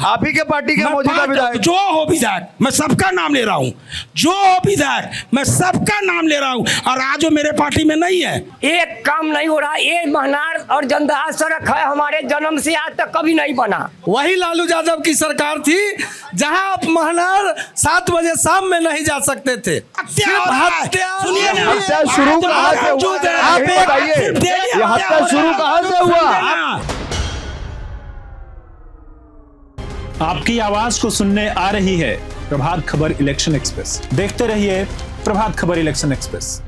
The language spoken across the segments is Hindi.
आप ही के पार्टी के मौजूदा विधायक, जो हो विधायक, मैं सबका नाम ले रहा हूँ, जो हो विधायक मैं सबका नाम ले रहा हूँ, और आज वो मेरे पार्टी में नहीं है। एक काम नहीं हो रहा। ये महनार और जंदाहा सड़क है, हमारे जन्म से आज तक कभी नहीं बना। वही लालू यादव की सरकार थी जहां आप महनार 7 बजे शाम में नहीं जा सकते थे। हत्या शुरू कहाँ से हुआ? आप बताइए, ये हत्या शुरू कहाँ से हुआ? आपकी आवाज को सुनने आ रही है प्रभात खबर इलेक्शन एक्सप्रेस। देखते रहिए प्रभात खबर इलेक्शन एक्सप्रेस।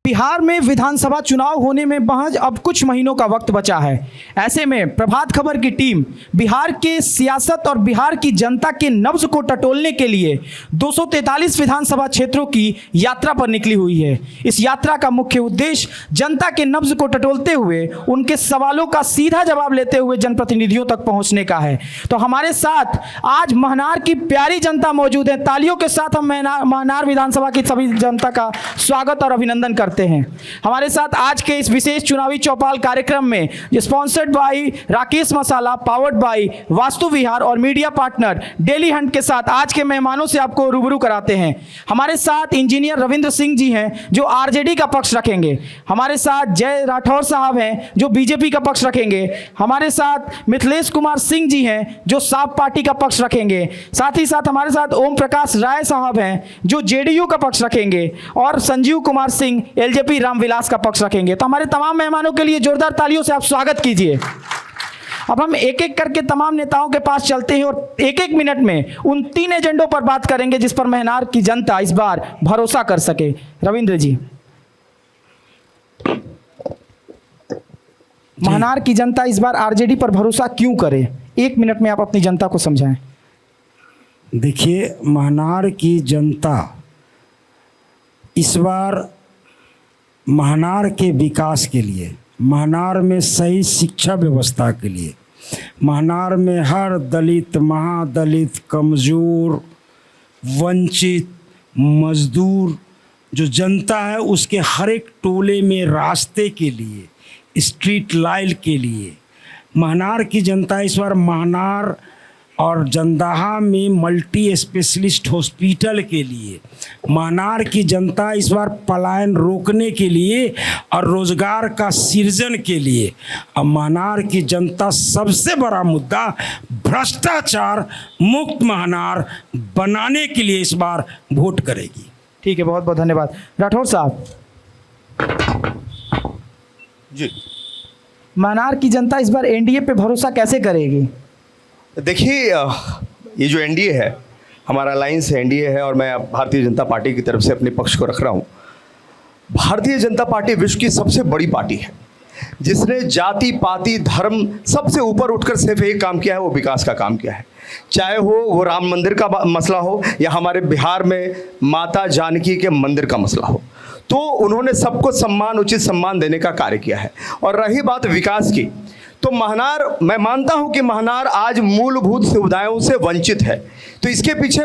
बिहार में विधानसभा चुनाव होने में महज अब कुछ महीनों का वक्त बचा है। ऐसे में प्रभात खबर की टीम बिहार के सियासत और बिहार की जनता के नब्ज को टटोलने के लिए 243 विधानसभा क्षेत्रों की यात्रा पर निकली हुई है। इस यात्रा का मुख्य उद्देश्य जनता के नब्ज को टटोलते हुए उनके सवालों का सीधा जवाब लेते हुए जनप्रतिनिधियों तक पहुंचने का है। तो हमारे साथ आज महनार की प्यारी जनता मौजूद है। तालियों के साथ हम महनार विधानसभा की सभी जनता का स्वागत और अभिनंदन करते हैं। हमारे साथ आज के इस विशेष चुनावी चौपाल कार्यक्रम में sponsored by Rakesh Masala, powered by Vastu Vihar और मीडिया पार्टनर डेली हंट के साथ आज के मेहमानों से आपको रूबरू कराते हैं। हमारे साथ इंजीनियर रविंद्र सिंह जी हैं जो आरजेडी का पक्ष रखेंगे। हमारे साथ जय राठौर साहब हैं जो बीजेपी का पक्ष रखेंगे। हमारे साथ मिथिलेश कुमार सिंह जी हैं जो साप पार्टी का पक्ष रखेंगे। साथ ही साथ हमारे साथ ओम प्रकाश राय साहब हैं जो जेडीयू का पक्ष रखेंगे और संजीव कुमार सिंह एलजेपी रामविलास का पक्ष रखेंगे। तो हमारे तमाम मेहमानों के लिए जोरदार तालियों से आप स्वागत कीजिए। अब हम एक एक करके तमाम नेताओं के पास चलते हैं और एक एक मिनट में उन 3 एजेंडों पर बात करेंगे जिस पर महनार की जनता इस बार भरोसा कर सके। रविंद्र जी, महनार की जनता इस बार आरजेडी पर भरोसा क्यों करे? 1 मिनट में आप अपनी जनता को समझाएं। देखिए, महनार की जनता इस बार महनार के विकास के लिए, महनार में सही शिक्षा व्यवस्था के लिए, महनार में हर दलित, महादलित, कमज़ोर, वंचित, मजदूर जो जनता है उसके हर एक टोले में रास्ते के लिए, स्ट्रीट लाइट के लिए महनार की जनता इस बार महनार और जंदाहा में मल्टी स्पेशलिस्ट हॉस्पिटल के लिए, महनार की जनता इस बार पलायन रोकने के लिए और रोजगार का सृजन के लिए, अब महनार की जनता सबसे बड़ा मुद्दा भ्रष्टाचार मुक्त महनार बनाने के लिए इस बार वोट करेगी। ठीक है, बहुत बहुत धन्यवाद। राठौर साहब जी, महनार की जनता इस बार एनडीए पे भरोसा कैसे करेगी? देखिए, ये जो एनडीए है, हमारा अलायंस है, एनडीए है, और मैं भारतीय जनता पार्टी की तरफ से अपने पक्ष को रख रहा हूँ। भारतीय जनता पार्टी विश्व की सबसे बड़ी पार्टी है जिसने जाति पाति धर्म सबसे ऊपर उठकर सिर्फ एक काम किया है, वो विकास का काम किया है। चाहे वो राम मंदिर का मसला हो या हमारे बिहार में माता जानकी के मंदिर का मसला हो, तो उन्होंने सबको सम्मान, उचित सम्मान देने का कार्य किया है। और रही बात विकास की, तो महनार, मैं मानता हूं कि महनार आज मूलभूत सुविधाओं से वंचित है, तो इसके पीछे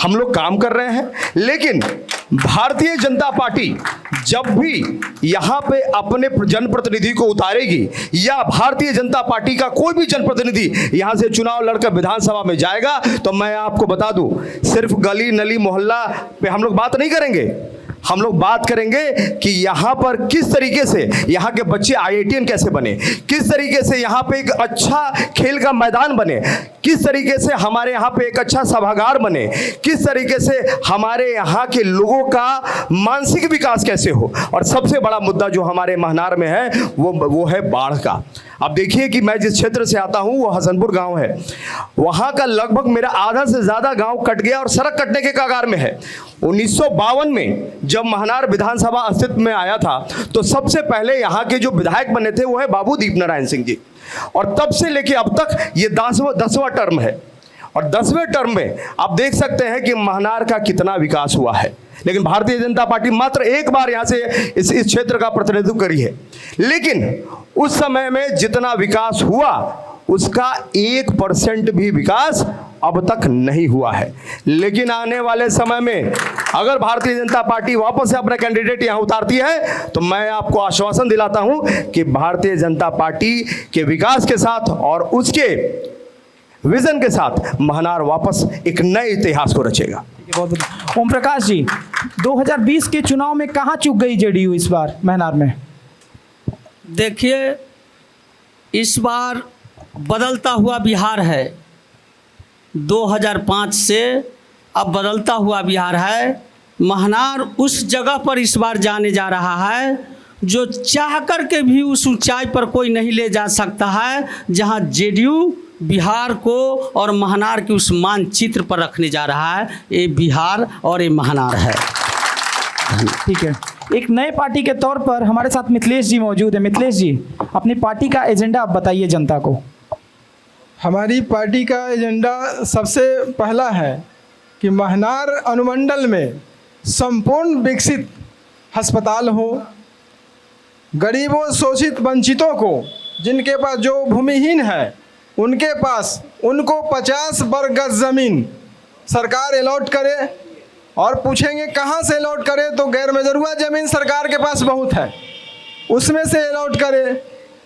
हम लोग काम कर रहे हैं। लेकिन भारतीय जनता पार्टी जब भी यहाँ पे अपने जनप्रतिनिधि को उतारेगी या भारतीय जनता पार्टी का कोई भी जनप्रतिनिधि यहाँ से चुनाव लड़कर विधानसभा में जाएगा, तो मैं आपको बता दूं, सिर्फ गली नली मोहल्ला पे हम लोग बात नहीं करेंगे। हम लोग बात करेंगे कि यहाँ पर किस तरीके से यहाँ के बच्चे IITian कैसे बने, किस तरीके से यहाँ पे एक अच्छा खेल का मैदान बने, किस तरीके से हमारे यहाँ पे एक अच्छा सभागार बने, किस तरीके से हमारे यहाँ के लोगों का मानसिक विकास कैसे हो। और सबसे बड़ा मुद्दा जो हमारे महनार में है वो है बाढ़ का। अब देखिए कि मैं जिस क्षेत्र से आता हूँ वो हसनपुर गांव है, वहाँ का लगभग मेरा आधा से ज़्यादा गांव कट गया और सड़क कटने के कगार में है। 1952 में जब महनार विधानसभा अस्तित्व में आया था तो सबसे पहले यहाँ के जो विधायक बने थे वो है बाबू दीप नारायण सिंह जी, और तब से लेके अब तक ये 10वां टर्म है। और 10वें टर्म में आप देख सकते हैं कि महनार का कितना विकास हुआ है। लेकिन भारतीय जनता पार्टी मात्र एक बार यहाँ से इस क्षेत्र का प्रतिनिधित्व करी है, लेकिन उस समय में जितना विकास हुआ उसका 1% भी विकास अब तक नहीं हुआ है। लेकिन आने वाले समय में अगर भारतीय जनता पार्टी वापस से अपना कैंडिडेट यहाँ उतारती है तो मैं आपको आश्वासन दिलाता हूँ कि भारतीय जनता पार्टी के विकास के साथ और उसके विजन के साथ महनार वापस एक नए इतिहास को रचेगा। बहुत बहुत ओम प्रकाश जी, 2020 के चुनाव में कहाँ चूक गई जेडीयू इस बार महनार में? देखिए, इस बार बदलता हुआ बिहार है। 2005 से अब बदलता हुआ बिहार है। महनार उस जगह पर इस बार जाने जा रहा है जो चाह कर के भी उस ऊंचाई पर कोई नहीं ले जा सकता है, जहां जेडीयू बिहार को और महनार के उस मानचित्र पर रखने जा रहा है। ये बिहार और ये महनार है। ठीक है, एक नए पार्टी के तौर पर हमारे साथ मिथिलेश जी मौजूद है। मिथिलेश जी, अपनी पार्टी का एजेंडा आप बताइए जनता को। हमारी पार्टी का एजेंडा सबसे पहला है कि महनार अनुमंडल में संपूर्ण विकसित अस्पताल हो, गरीबों, शोषित, वंचितों को, जिनके पास जो भूमिहीन है उनके पास उनको 50 वर्ग गज ज़मीन सरकार अलॉट करे। और पूछेंगे कहाँ से अलॉट करे, तो गैर मजरूआ ज़मीन सरकार के पास बहुत है, उसमें से अलॉट करे।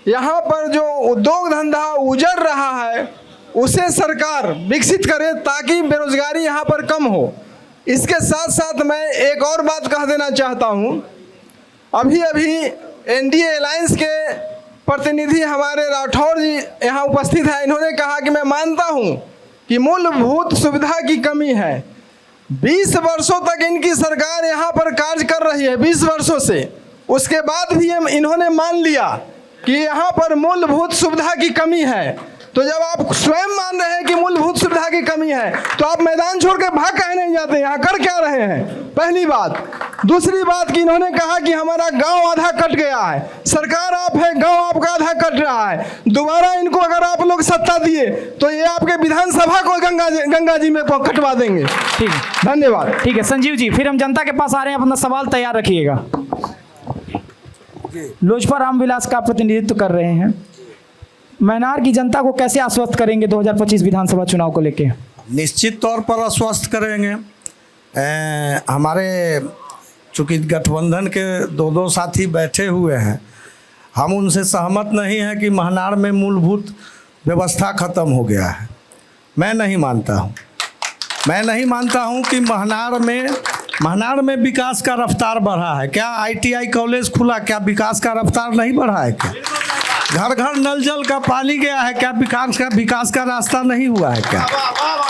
यहाँ पर जो उद्योग धंधा उजड़ रहा है उसे सरकार विकसित करे ताकि बेरोजगारी यहाँ पर कम हो। इसके साथ साथ मैं एक और बात कह देना चाहता हूँ। अभी एनडीए अलायंस के प्रतिनिधि हमारे राठौर जी यहाँ उपस्थित हैं। इन्होंने कहा कि मैं मानता हूँ कि मूलभूत सुविधा की कमी है। 20 वर्षों तक इनकी सरकार यहाँ पर कार्य कर रही है, 20 वर्षों से। उसके बाद भी इन्होंने मान लिया कि यहाँ पर मूलभूत सुविधा की कमी है। तो जब आप स्वयं मान रहे हैं कि मूलभूत सुविधा की कमी है तो आप मैदान छोड़ के भाग कहीं नहीं जाते, यहाँ कर क्या रहे हैं? पहली बात। दूसरी बात कि इन्होंने कहा कि हमारा गांव आधा कट गया है। सरकार आप है, गांव आपका आधा कट रहा है। दोबारा इनको अगर आप लोग सत्ता दिए तो ये आपके विधानसभा को गंगा जी में कटवा देंगे। ठीक है, धन्यवाद। ठीक है संजीव जी, फिर हम जनता के पास आ रहे हैं, अपना सवाल तैयार रखिएगा। लोजपा रामविलास का प्रतिनिधित्व कर रहे हैं, महनार की जनता को कैसे आश्वस्त करेंगे 2025 विधानसभा चुनाव को लेके? निश्चित तौर पर आश्वस्त करेंगे। हमारे चूँकि गठबंधन के दो साथी बैठे हुए हैं, हम उनसे सहमत नहीं हैं कि महनार में मूलभूत व्यवस्था खत्म हो गया है। मैं नहीं मानता हूं कि महनार में विकास का रफ्तार बढ़ा है। क्या ITI कॉलेज खुला, क्या विकास का रफ्तार नहीं बढ़ा है? क्या घर घर नल जल का पानी गया है? क्या विकास का रास्ता नहीं हुआ है? क्या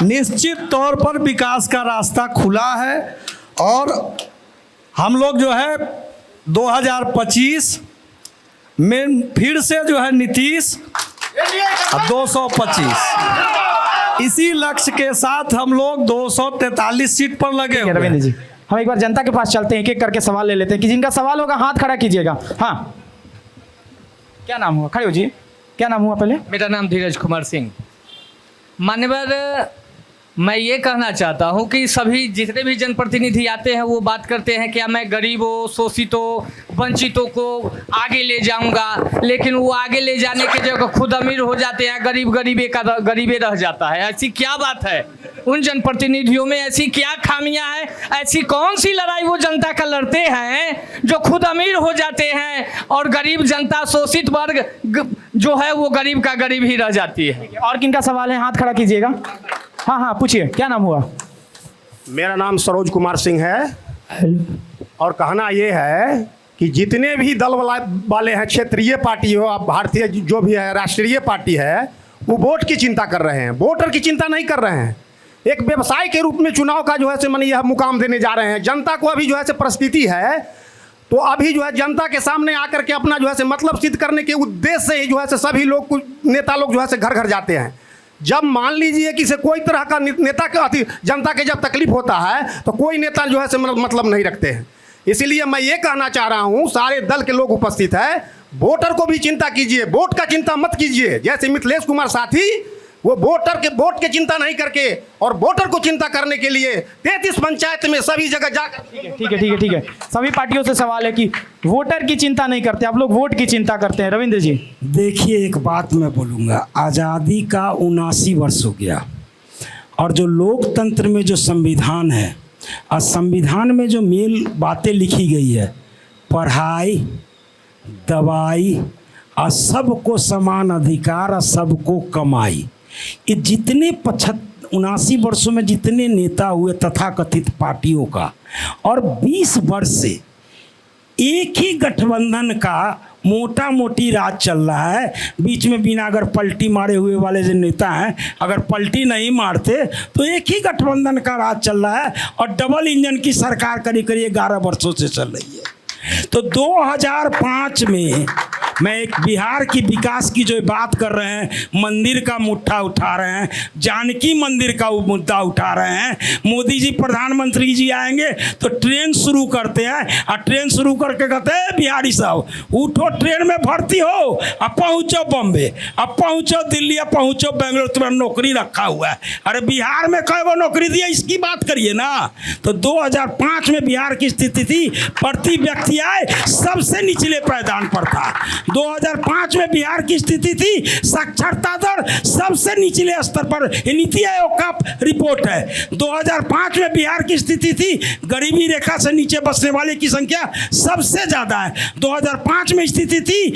निश्चित तौर पर विकास का रास्ता खुला है। और हम लोग जो है 2025 में फिर से जो है नीतीश 225 इसी लक्ष्य के साथ हम लोग 243 सीट पर लगे हुए हैं। रविंद्र जी, हम एक बार जनता के पास चलते हैं, एक एक करके सवाल ले लेते हैं कि जिनका सवाल होगा हाथ खड़ा कीजिएगा। हाँ, क्या नाम हुआ? खड़े हो जी, क्या नाम हुआ पहले? मेरा नाम धीरज कुमार सिंह। मान्यवर, मैं ये कहना चाहता हूँ कि सभी जितने भी जनप्रतिनिधि आते हैं वो बात करते हैं क्या मैं गरीबों, शोषितों, वंचितों को आगे ले जाऊंगा, लेकिन वो आगे ले जाने के जगह खुद अमीर हो जाते हैं, गरीबे रह जाता है। ऐसी क्या बात है? उन जनप्रतिनिधियों में ऐसी क्या खामियां हैं? ऐसी कौन सी लड़ाई वो जनता का लड़ते हैं जो खुद अमीर हो जाते हैं और गरीब जनता, शोषित वर्ग जो है वो गरीब का गरीब ही रह जाती है? और किनका सवाल है? हाथ खड़ा कीजिएगा। हाँ, पूछिए, क्या नाम हुआ? मेरा नाम सरोज कुमार सिंह है। और कहना ये है कि जितने भी दल वाले हैं, क्षेत्रीय पार्टी हो, अब भारतीय जो भी है, राष्ट्रीय पार्टी है, वो वोट की चिंता कर रहे हैं, वोटर की चिंता नहीं कर रहे हैं। एक व्यवसाय के रूप में चुनाव का जो है से माने यह मुकाम देने जा रहे हैं। जनता को अभी जो है से परिस्थिति है, तो अभी जो है जनता के सामने आकर के अपना जो है से मतलब सिद्ध करने के उद्देश्य से ही जो है से सभी लोग, कुछ नेता लोग जो है से घर घर जाते हैं। जब मान लीजिए कि से कोई तरह का नेता का जनता के जब तकलीफ होता है तो कोई नेता जो है से मतलब नहीं रखते हैं। इसीलिए मैं ये कहना चाह रहा हूँ, सारे दल के लोग उपस्थित है, वोटर को भी चिंता कीजिए, वोट का चिंता मत कीजिए। जैसे मिथिलेश कुमार साथी वो वोट के चिंता नहीं करके और वोटर को चिंता करने के लिए 33 पंचायत में सभी जगह जाकर। ठीक है। सभी पार्टियों से सवाल है कि वोटर की चिंता नहीं करते, आप लोग वोट की चिंता करते हैं। रविंद्र जी, देखिए, एक बात मैं बोलूँगा, आज़ादी का 79 वर्ष हो गया और जो लोकतंत्र में जो संविधान है और संविधान में जो बातें लिखी गई है, पढ़ाई, दवाई और सबको समान अधिकार और सबको कमाई, ये जितने 79 वर्षों में जितने नेता हुए तथाकथित पार्टियों का, और 20 वर्ष से एक ही गठबंधन का मोटा मोटी राज चल रहा है। बीच में बिना अगर पलटी मारे हुए वाले जो नेता हैं, अगर पलटी नहीं मारते तो एक ही गठबंधन का राज चल रहा है, और डबल इंजन की सरकार करीब करीब 11 वर्षों से चल रही है। तो 2005 में मैं एक बिहार की विकास की जो बात कर रहे हैं, मंदिर का मुद्दा उठा रहे हैं, जानकी मंदिर का मुद्दा उठा रहे हैं। मोदी जी प्रधानमंत्री जी आएंगे तो ट्रेन शुरू करते हैं, और ट्रेन शुरू करके कहते हैं बिहारी साहब उठो, ट्रेन में भर्ती हो, अब पहुँचो बॉम्बे, अब पहुँचो दिल्ली, अब पहुँचो बेंगलोर, तुम्हारा नौकरी रखा हुआ है। अरे बिहार में कई वो नौकरी दिया, इसकी बात करिए ना। तो 2005 में बिहार की स्थिति थी, प्रति व्यक्ति आय सबसे निचले पायदान पर था। 2005 में बिहार की स्थिति थी, साक्षरता दर सबसे निचले स्तर पर, ये नीति आयोग का रिपोर्ट है। 2005 में बिहार की स्थिति थी, गरीबी रेखा से नीचे बसने वाले की संख्या सबसे ज़्यादा है। 2005 में स्थिति थी,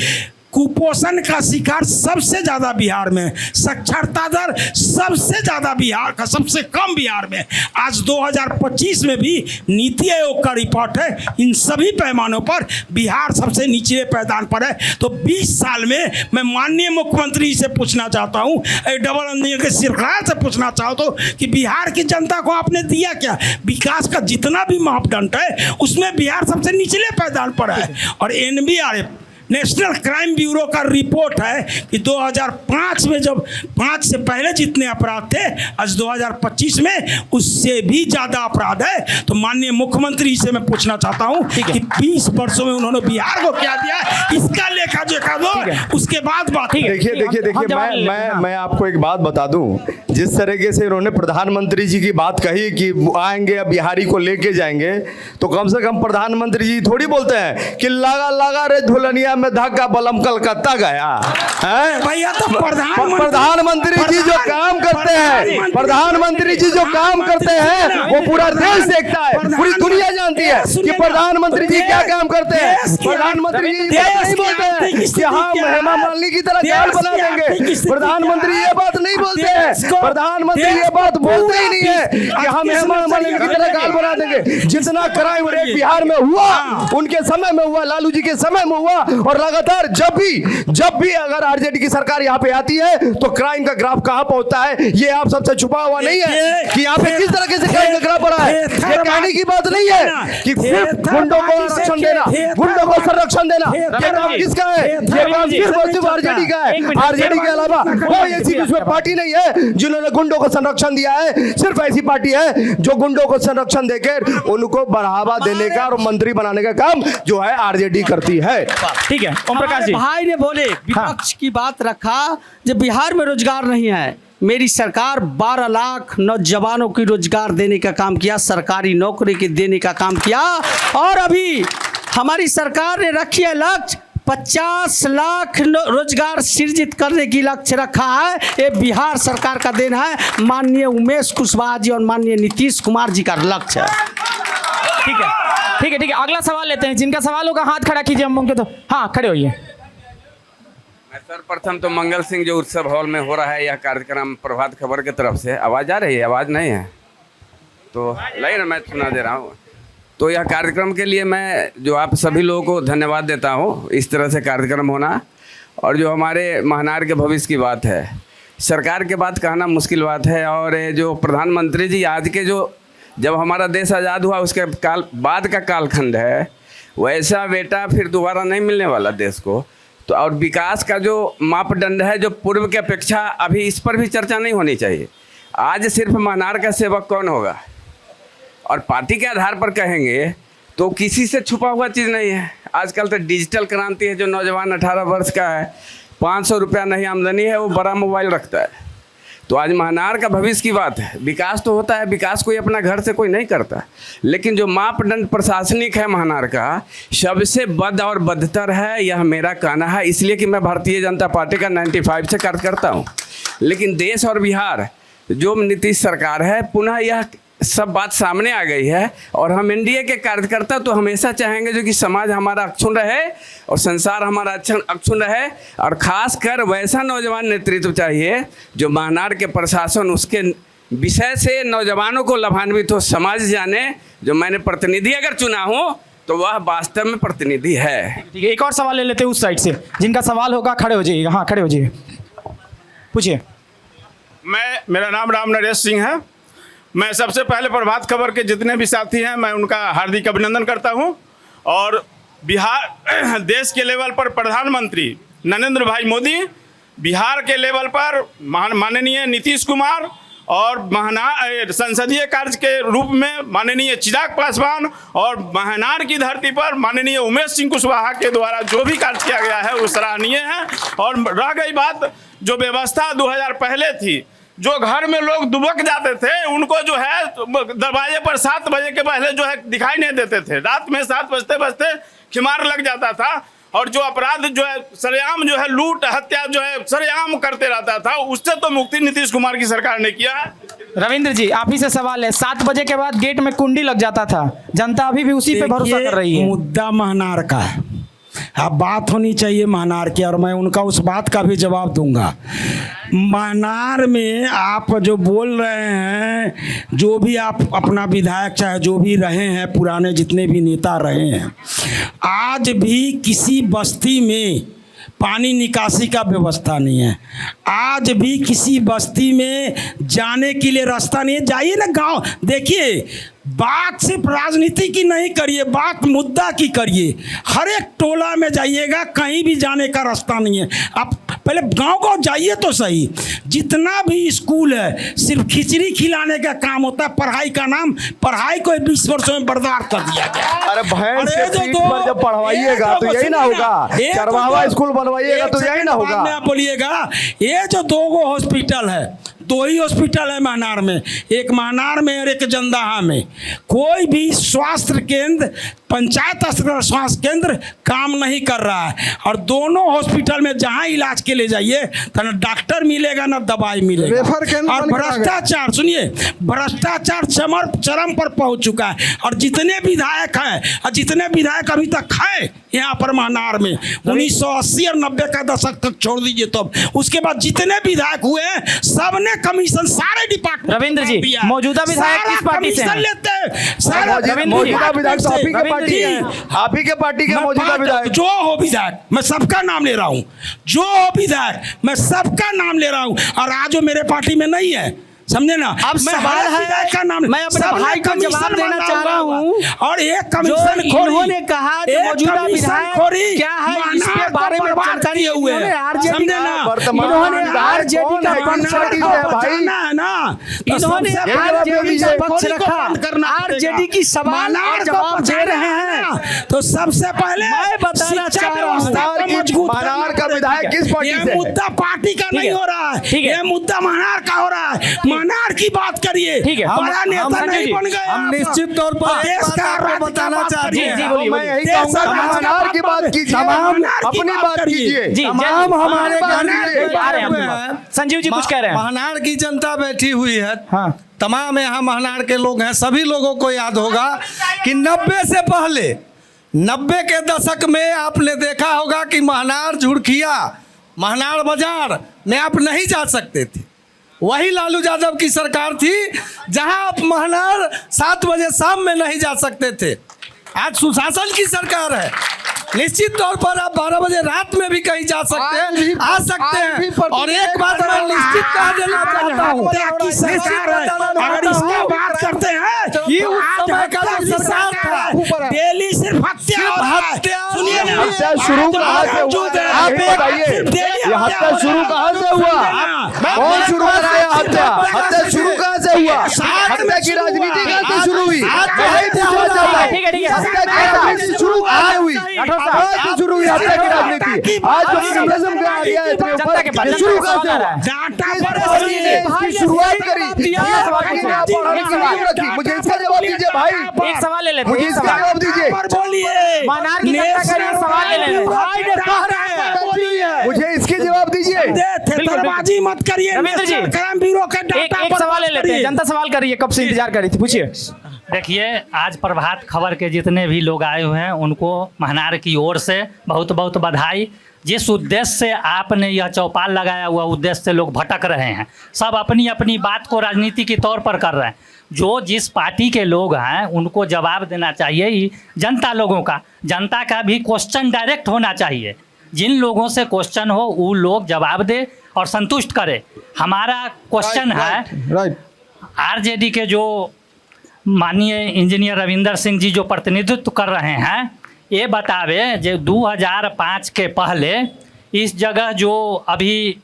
कुपोषण का शिकार सबसे ज़्यादा बिहार में, साक्षरता दर सबसे ज़्यादा बिहार का, सबसे कम बिहार में। आज 2025 में भी नीति आयोग का रिपोर्ट है, इन सभी पैमानों पर बिहार सबसे निचले पायदान पर है। तो 20 साल में मैं माननीय मुख्यमंत्री से पूछना चाहता हूँ, डबल इंजन के सरकार से पूछना चाहता हूँ कि बिहार की जनता को आपने दिया क्या? विकास का जितना भी मापदंड है उसमें बिहार सबसे निचले पायदान पर है। और NBRF नेशनल क्राइम ब्यूरो का रिपोर्ट है कि 2005 में जब 5 से पहले जितने अपराध थे, आज 2025 में उससे भी ज़्यादा अपराध है। तो माननीय मुख्यमंत्री से मैं पूछना चाहता हूँ कि 20 वर्षों में उन्होंने बिहार को क्या दिया, इसका लेखा जोखा दो, उसके बाद बात। देखिए मैं आपको एक बात बता दूं, जिस तरीके से उन्होंने प्रधानमंत्री जी की बात कही कि आएंगे अब बिहारी को लेके जाएंगे, तो कम से कम प्रधानमंत्री जी थोड़ी बोलते हैं कि लगा लगा रे धुलनिया में धागा बलम कलकत्ता गया है। भैया तो प्रधानमंत्री जी जो काम करते हैं, प्रधानमंत्री जी जो काम करते हैं वो पूरा देश देखता है, पूरी दुनिया जानती है कि प्रधानमंत्री जी क्या काम करते हैं। प्रधानमंत्री जी नहीं बोलते हैं कि हाँ हेमा मालिनी की तरह गाल बना देंगे। प्रधानमंत्री ये बात नहीं बोलते हैं, प्रधानमंत्री ये बात बोलते ही नहीं है कि हम हेमा मालिनी की तरह गाल बना देंगे। जितना क्राइम रेट बिहार में हुआ, उनके समय में हुआ, लालू जी के समय में हुआ, और लगातार जब भी अगर आरजेडी की सरकार यहाँ पे आती है तो क्राइम का ग्राफ कहाँ पहुंचता है, ये आप सबसे छुपा हुआ नहीं है कि यहाँ पे किस तरह से क्राइम का ग्राफ बढ़ा है। ये कहने की बात नहीं है कि गुंडों को संरक्षण देना, गुंडों को संरक्षण देना, ये काम किसका है? ये काम सिर्फ आरजेडी का है। आरजेडी के अलावा कोई ऐसी उसमें पार्टी नहीं है जिन्होंने गुंडों को संरक्षण दिया है। सिर्फ ऐसी पार्टी है जो गुंडों को संरक्षण देकर उनको बढ़ावा देने का और मंत्री बनाने का काम जो है आरजेडी करती है। ठीक है, ओम प्रकाश जी। भाई ने बोले विपक्ष की बात रखा, जब बिहार में रोजगार नहीं है, मेरी सरकार 12 लाख नौजवानों की रोजगार देने का काम किया, सरकारी नौकरी के देने का काम किया। और अभी हमारी सरकार ने रखी है लक्ष्य 50 लाख रोजगार सृजित करने की लक्ष्य रखा है। ये बिहार सरकार का देन है, माननीय उमेश कुशवाहा जी और माननीय नीतीश कुमार जी का लक्ष्य है। ठीक है, ठीक है, ठीक है। अगला सवाल लेते हैं, जिनका सवाल होगा हाथ खड़ा कीजिए हम उनके। तो हाँ, खड़े होइए। सर्वप्रथम तो मंगल सिंह जो उत्सव हॉल में हो रहा है यह कार्यक्रम प्रभात खबर की तरफ से, आवाज़ आ रही है? आवाज़ नहीं है तो नहीं ना, मैं सुना दे रहा हूँ। तो यह कार्यक्रम के लिए मैं जो आप सभी लोगों को धन्यवाद देता हूँ, इस तरह से कार्यक्रम होना। और जो हमारे महनार के भविष्य की बात है, सरकार के बात कहना मुश्किल बात है। और जो प्रधानमंत्री जी आज के जो जब हमारा देश आज़ाद हुआ उसके बाद का कालखंड है, वैसा बेटा फिर दोबारा नहीं मिलने वाला देश को। तो और विकास का जो मापदंड है जो पूर्व की अपेक्षा, अभी इस पर भी चर्चा नहीं होनी चाहिए। आज सिर्फ महनार का सेवक कौन होगा, और पार्टी के आधार पर कहेंगे तो किसी से छुपा हुआ चीज़ नहीं है। आजकल तो डिजिटल क्रांति है। जो नौजवान 18 वर्ष का है, 500 रुपया नहीं आमदनी है, वो बड़ा मोबाइल रखता है। तो आज महनार का भविष्य की बात है। विकास तो होता है, विकास कोई अपना घर से कोई नहीं करता, लेकिन जो मापदंड प्रशासनिक है महनार का सबसे बद और बदतर है, यह मेरा कहना है। इसलिए कि मैं भारतीय जनता पार्टी का 95 से कार्य करता हूँ। लेकिन देश और बिहार जो नीतीश सरकार है, पुनः यह सब बात सामने आ गई है और हम एनडीए के कार्यकर्ता तो हमेशा चाहेंगे जो कि समाज हमारा अक्षुण्ण रहे और संसार हमारा अक्षुण्ण रहे, और ख़ासकर वैसा नौजवान नेतृत्व चाहिए जो महनार के प्रशासन उसके विषय से नौजवानों को लाभान्वित हो, समाज जाने। जो मैंने प्रतिनिधि अगर चुना हूँ तो वह वास्तव में प्रतिनिधि है। ठीक है, एक और सवाल ले लेते हैं उस साइड से। जिनका सवाल होगा खड़े हो जाइएगा। हाँ, खड़े हो जाइए, पूछिए। मेरा नाम राम नरेश सिंह है। मैं सबसे पहले प्रभात खबर के जितने भी साथी हैं मैं उनका हार्दिक अभिनंदन करता हूं। और बिहार देश के लेवल पर प्रधानमंत्री नरेंद्र भाई मोदी, बिहार के लेवल पर माननीय नीतीश कुमार और संसदीय कार्य के रूप में माननीय चिराग पासवान, और महनार की धरती पर माननीय उमेश सिंह कुशवाहा के द्वारा जो भी कार्य किया गया है वो सराहनीय है। और रह गई बात जो व्यवस्था 2000 पहले थी, जो घर में लोग दुबक जाते थे उनको जो है दरवाजे पर 7 बजे के पहले जो है दिखाई नहीं देते थे, रात में 7 बजते बजते खिमार लग जाता था, और जो अपराध जो है सरेआम जो है लूट हत्या जो है सरेआम करते रहता था, उससे तो मुक्ति नीतीश कुमार की सरकार ने किया है। रविंद्र जी, आप ही से सवाल है। 7 बजे के बाद गेट में कुंडी लग जाता था, जनता अभी भी उसी पे भरोसा कर रही है। मुद्दा महनार का है, अब बात होनी चाहिए महनार की, और मैं उनका उस बात का भी जवाब दूंगा। महनार में आप जो बोल रहे हैं, जो भी आप अपना विधायक चाहे जो भी रहे हैं, पुराने जितने भी नेता रहे हैं, आज भी किसी बस्ती में पानी निकासी का व्यवस्था नहीं है। आज भी किसी बस्ती में जाने के लिए रास्ता नहीं है। जाइए ना गांव, देखिए, बात सिर्फ राजनीति की नहीं करिए, बात मुद्दा की करिए। हर एक टोला में जाइएगा, कहीं भी जाने का रास्ता नहीं है। आप पहले गांव जाइए तो सही। जितना भी स्कूल है सिर्फ खिचड़ी खिलाने का काम होता है। पढ़ाई का नाम, पढ़ाई को 20 वर्षों में बर्बाद कर दिया गया। अरे भैंस के सीट पर जब पढ़वाइएगा तो यही ना होगा, चरवाहा स्कूल बनवाइएगा तो यही ना होगा। आप बोलिएगा, ये जो 2 हॉस्पिटल है, 2 ही हॉस्पिटल है महनार में, एक महनार में और एक जंदाहा में। कोई भी स्वास्थ्य केंद्र, पंचायत स्तर स्वास्थ्य केंद्र काम नहीं कर रहा है, और दोनों हॉस्पिटल में जहां इलाज के लिए जाइए तो ना डॉक्टर मिलेगा ना दवाई मिलेगा। और भ्रष्टाचार, सुनिए, भ्रष्टाचार चरम पर पहुंच चुका है। और जितने विधायक हैं और जितने विधायक अभी तक हैं यहाँ पर महनार में, 1980 और 90 का दशक तक छोड़ दीजिए, तो उसके बाद जितने विधायक हुए हैं सबने कमीशन, सारे डिपार्टमेंट। रविंद्र जी, मौजूदा विधायक किस पार्टी से हैं? लेते हैं। मौजूदा विधायक तो आप ही के पार्टी है, आप ही के पार्टी के मौजूदा विधायक। जो हो विधायक, मैं सबका नाम ले रहा हूँ, जो हो विधायक मैं सबका नाम ले रहा हूँ, और आज वो मेरे पार्टी में नहीं है, समझे ना। अब सवाल है का नाम, मैं अपने भाई को जवाब देना चाह रहा हूँ। और एक कमीशन इन्होंने कहा मौजूदा विधायक क्या है, इसके बारे में जानकारी हुए समझे ना। इन्होंने आरजेडी का पक्ष रखा, आरजेडी की सवाल और जवाब दे रहे हैं। तो सबसे पहले मैं बताना चाह रहा हूँ, महनार का विधायक किस पार्टी से है? मुद्दा पार्टी का नहीं हो रहा है, ये मुद्दा महनार का हो रहा है। महनार की बात करिए, ठीक है, हमारा नेता नहीं बन गया। हम निश्चित तौर पर देश का बताना चाहते हैं। मैं यही कहूंगा कि महनार की बात कीजिए, अपनी बात कीजिए। तमाम हमारे संजीव जी कुछ कह रहे हैं। महनार की जनता बैठी हुई है, हाँ, तमाम यहाँ महनार के लोग हैं, सभी लोगों को याद होगा कि 90 से पहले, 90 के दशक में आपने देखा होगा कि महनार झुड़किया, महनार बाजार में आप नहीं जा सकते थे। वही लालू यादव की सरकार थी जहां आप महनार 7 बजे शाम में नहीं जा सकते थे। आज सुशासन की सरकार है, निश्चित तौर पर आप 12 बजे रात में भी कहीं जा सकते हैं, आ सकते हैं। और एक बात मैं निश्चित कह देना चाहता हूँ, अगर इसका बात करते हैं कि उस समय का जो सरकार था, डेली सिर्फ हत्या, सुनिए ना, हत्या शुरू कहाँ से हुआ? आप बताइए, ये हत्या शुरू कहाँ से हुआ? कौन शुरू कराया हत्या? हत्या शुरू कहाँ से हुआ? हत्या की राजनीति कहाँ से शुरू हुई? ठीक है, ठीक है। हत्या की राजनीति शुरू कहाँ हुई? आज शुरू हुई हत्या की राजनीति। आज जो कम्युनिज्म का आ गया है शुरू कहाँ से हुआ? शुरुआत करी, मुझे इसका जवाब दीजिए भाई। एक सवाल ले लेते मुझे इसका जवाब दीजिए। महनार की जनता का सवाल ले लेते। मुझे इसके जवाब दीजिए। दरबाजी मत करिए। रविंद्र जी, नेशनल क्राइम ब्यूरो के डाटा एक पर सवाल ले मत लेते हैं, करिए। जनता सवाल कर रही है, कब से इंतजार कर रही थी, पूछिए। देखिए, आज प्रभात खबर के जितने भी लोग आए हुए हैं उनको महनार की ओर से बहुत बहुत बधाई। जिस उद्देश्य से आपने यह चौपाल लगाया हुआ उद्देश्य से लोग भटक रहे हैं, सब अपनी अपनी बात को राजनीति के तौर पर कर रहे हैं। जो जिस पार्टी के लोग हैं उनको जवाब देना चाहिए जनता लोगों का। जनता का भी क्वेश्चन डायरेक्ट होना चाहिए। जिन लोगों से क्वेश्चन हो वो लोग जवाब दे और संतुष्ट करे। हमारा क्वेश्चन है, आरजेडी के जो माननीय इंजीनियर रविंदर सिंह जी जो प्रतिनिधित्व कर रहे हैं, ये बतावे जो 2005 के पहले इस जगह जो अभी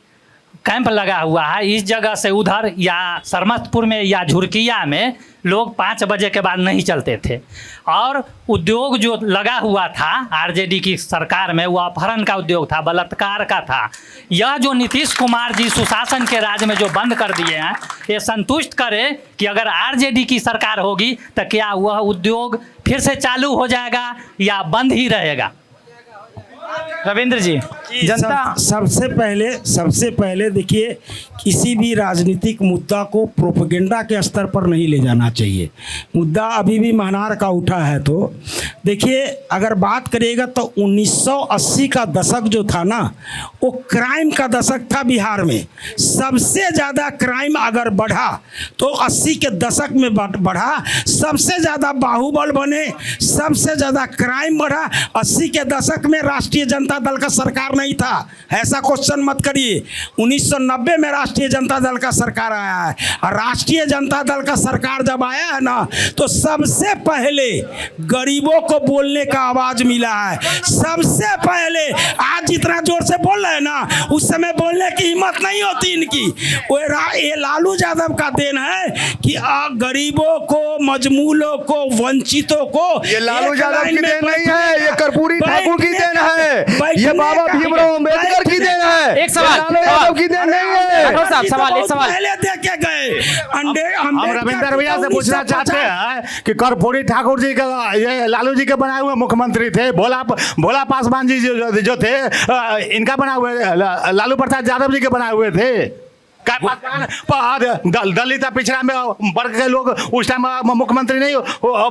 कैंप लगा हुआ है, इस जगह से उधर या सरमस्तपुर में या झुरकिया में लोग 5 बजे के बाद नहीं चलते थे। और उद्योग जो लगा हुआ था आरजेडी की सरकार में, वो अपहरण का उद्योग था, बलात्कार का था। यह जो नीतीश कुमार जी सुशासन के राज में जो बंद कर दिए हैं, ये संतुष्ट करे कि अगर आरजेडी की सरकार होगी तो क्या वह उद्योग फिर से चालू हो जाएगा या बंद ही रहेगा। रविंद्र जी, जनता सबसे पहले देखिए, किसी भी राजनीतिक मुद्दा को प्रोपेगेंडा के स्तर पर नहीं ले जाना चाहिए। मुद्दा अभी भी महनार का उठा है तो देखिए, अगर बात करिएगा तो 1980 का दशक जो था ना, वो क्राइम का दशक था बिहार में। सबसे ज़्यादा क्राइम अगर बढ़ा तो 80 के दशक में बढ़ा। सबसे ज़्यादा बाहुबल बने, सबसे ज़्यादा क्राइम बढ़ा 80 के दशक में। राष्ट्रीय जनता दल का सरकार नहीं था, ऐसा क्वेश्चन मत करिए। 1990 में राष्ट्रीय जनता दल का सरकार आया है, और राष्ट्रीय जनता दल का सरकार जब आया है ना, तो सबसे पहले गरीबों को बोलने का आवाज मिला है। सबसे पहले, आज जितना जोर से बोल रहे हैं ना, उस समय बोलने की हिम्मत नहीं होती इनकी। ये लालू यादव का देन है कि गरीबों को, मजमूलों को, वंचितों को, ये लालू यादव की देन नहीं है, ये कर्पूरी ठाकुर की देन है, ये बाबा भीमराव अम्बेडकर की देन है। एक सवाल, लालू यादव की देन नहीं है। राठौर साहब, सवाल, एक सवाल पहले दे के गए। हम रविंदर भैया से पूछना चाहते हैं कि कर्पूरी ठाकुर जी का, ये लालू जी के बनाए हुए मुख्यमंत्री थे। भोला पासवान जी जो थे, इनका बना हुए, लालू प्रसाद यादव जी के बनाए हुए थे। दलित पिछड़ा में वर्ग के लोग उस टाइम मुख्यमंत्री नहीं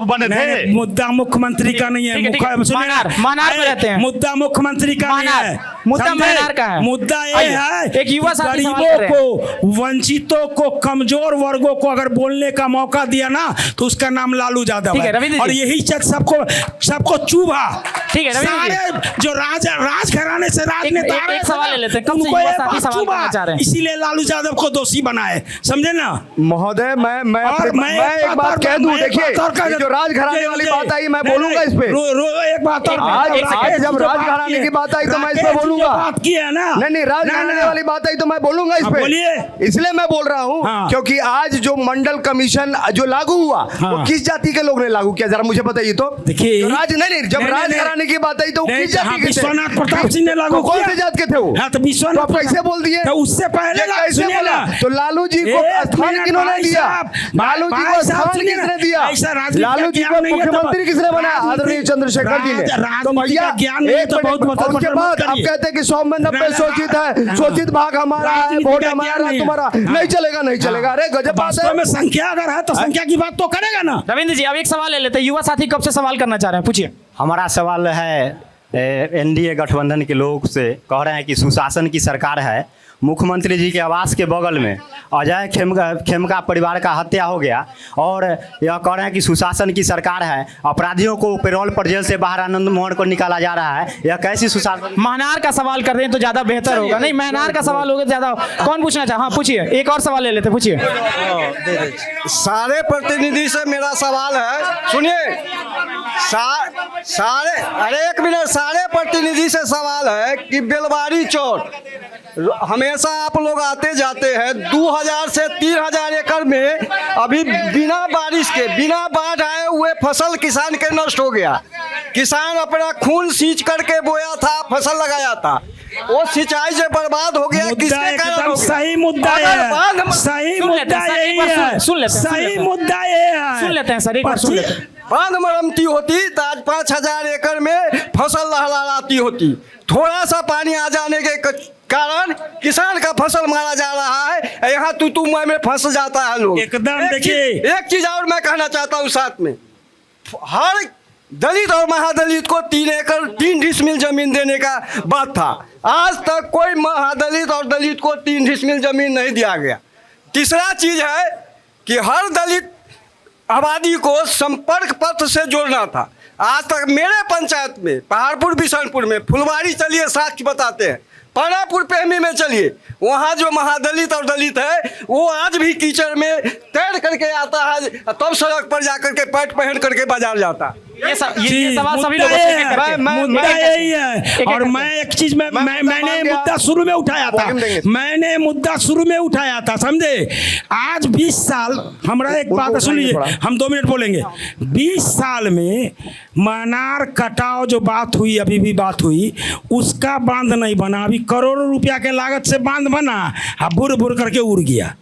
बने थे। मुद्दा मुख्यमंत्री का नहीं है, महनार में रहते हैं। मुद्दा मुख्यमंत्री का नहीं है, मुद्दा महनार का है। मुद्दा ये है एक युवा साथी गरीबों को, वंचितों को, कमजोर वर्गों को अगर बोलने का मौका दिया ना, तो उसका नाम लालू यादव है। और यही सबको चूभा। ठीक है, सारे जो राजघराने से राजनेता, एक सवाल ले लेते हैं, कब से युवा साथी सवाल करना चाह रहे हैं, इसीलिए लालू यादव को दोषी बनाए, समझे ना महोदय। मैं एक बात कह दूं, देखिए जो राजघराने वाली बात आई, मैं बोलूंगा इस पे। एक बात और, आज जब राजघराने की बात आई तो मैं इस पे बोलूंगा। बात की है ना, नहीं, राजघराने वाली बात आई तो मैं बोलूंगा इस पे। इसलिए मैं बोल रहा हूँ क्योंकि आज जो मंडल कमीशन जो लागू हुआ, वो किस जाति के लोग ने लागू किया, जरा मुझे बताइए तो। देखिए, जब राजघराने की बात आई तो किस जाति के? विश्वनाथ प्रताप सिंह ने लागू, कौन से जात के थे वो? तो विश्वनाथ कैसे बोल दिए? उससे पहले तो लालू जी को स्थान किन्होंने दिया? लालू जी को स्थान किसने दिया? लालू जी को मुख्यमंत्री किसने बनाया? आदरणीय चंद्रशेखर जी ने। तो भैया उसके बाद आप कहते हैं कि 100 में 90 शोषित है, शोषित भाग हमारा है, वोट हमारा, तुम्हारा नहीं चलेगा, नहीं चलेगा। अरे गजब बात है। में संख्या अगर है तो संख्या की बात तो करेगा ना। रविंद्र जी, अब एक सवाल ले लेते हैं, युवा साथी कब से सवाल करना चाह रहे हैं, पूछिए। हमारा सवाल है, एनडीए गठबंधन के लोग से कह रहे हैं कि सुशासन की सरकार है। मुख्यमंत्री जी के आवास के बगल में अजय खेमका परिवार का हत्या हो गया, और यह कह रहे हैं कि सुशासन की सरकार है। अपराधियों को पेरोल पर जेल से बाहर आनंद मोहन को निकाला जा रहा है। यह कैसी सुशासन? महनार का सवाल कर रहे हैं तो ज्यादा बेहतर होगा। नहीं, महनार का सवाल होगा ज्यादा। कौन पूछना चाहे? हाँ, पूछिए। एक और सवाल ले लेते, पूछिए। सारे प्रतिनिधि से मेरा सवाल है, सुनिए। सारे, अरे एक मिनट, सारे प्रतिनिधि से सवाल है कि बेलवारी चौक हमेशा आप लोग आते जाते हैं, 2000 से 3000 एकड़ में अभी बिना बारिश के, बिना बाढ़ आए हुए फसल किसान के नष्ट हो गया। किसान अपना खून सींच करके बोया था, फसल लगाया था, वो सिंचाई से बर्बाद हो गया। किसके कारण हो गया? सही मुद्दा है, सही मुद्दा यही है, सही मुद्दा ये है। सुन लेते हैं सर, एक बार सुन लेते हैं। बांध मरम्मती होती तो आज 5000 एकड़ में फसल लहलहाती होती। थोड़ा सा पानी आ जाने के कारण किसान का फसल मारा जा रहा है, यहाँ तू मैं फंस जाता है लोग। एकदम देखिए, एक चीज और मैं कहना चाहता हूँ साथ में, हर दलित और महादलित को 3 एकड़ 3 डिसमिल जमीन देने का बात था। आज तक कोई महादलित और दलित को 3 डिसमिल जमीन नहीं दिया गया। तीसरा चीज है कि हर दलित आबादी को संपर्क पत्र से जोड़ना था। आज तक मेरे पंचायत में, पहाड़पुर बिशनपुर में, फुलवारी चलिए साक्ष्य बताते हैं, पानापुर पेमी में चलिए, वहाँ जो महादलित और दलित है वो आज भी कीचड़ में तैर करके आता है, तब सड़क पर जाकर के पैंट पहन करके बाजार जाता है। ये सवाल सभी लोगों से मुद्दा यही है। और मैं एक चीज मैंने मुद्दा शुरू में उठाया था, समझे। आज 20 साल, हमारा एक बात सुन लीजिए, हम 2 मिनट बोलेंगे। 20 साल में मनार कटाव जो बात हुई, अभी भी बात हुई, उसका बांध नहीं बना। अभी करोड़ों रुपया के लागत से बांध बना, बुर बुर करके उड़ गया,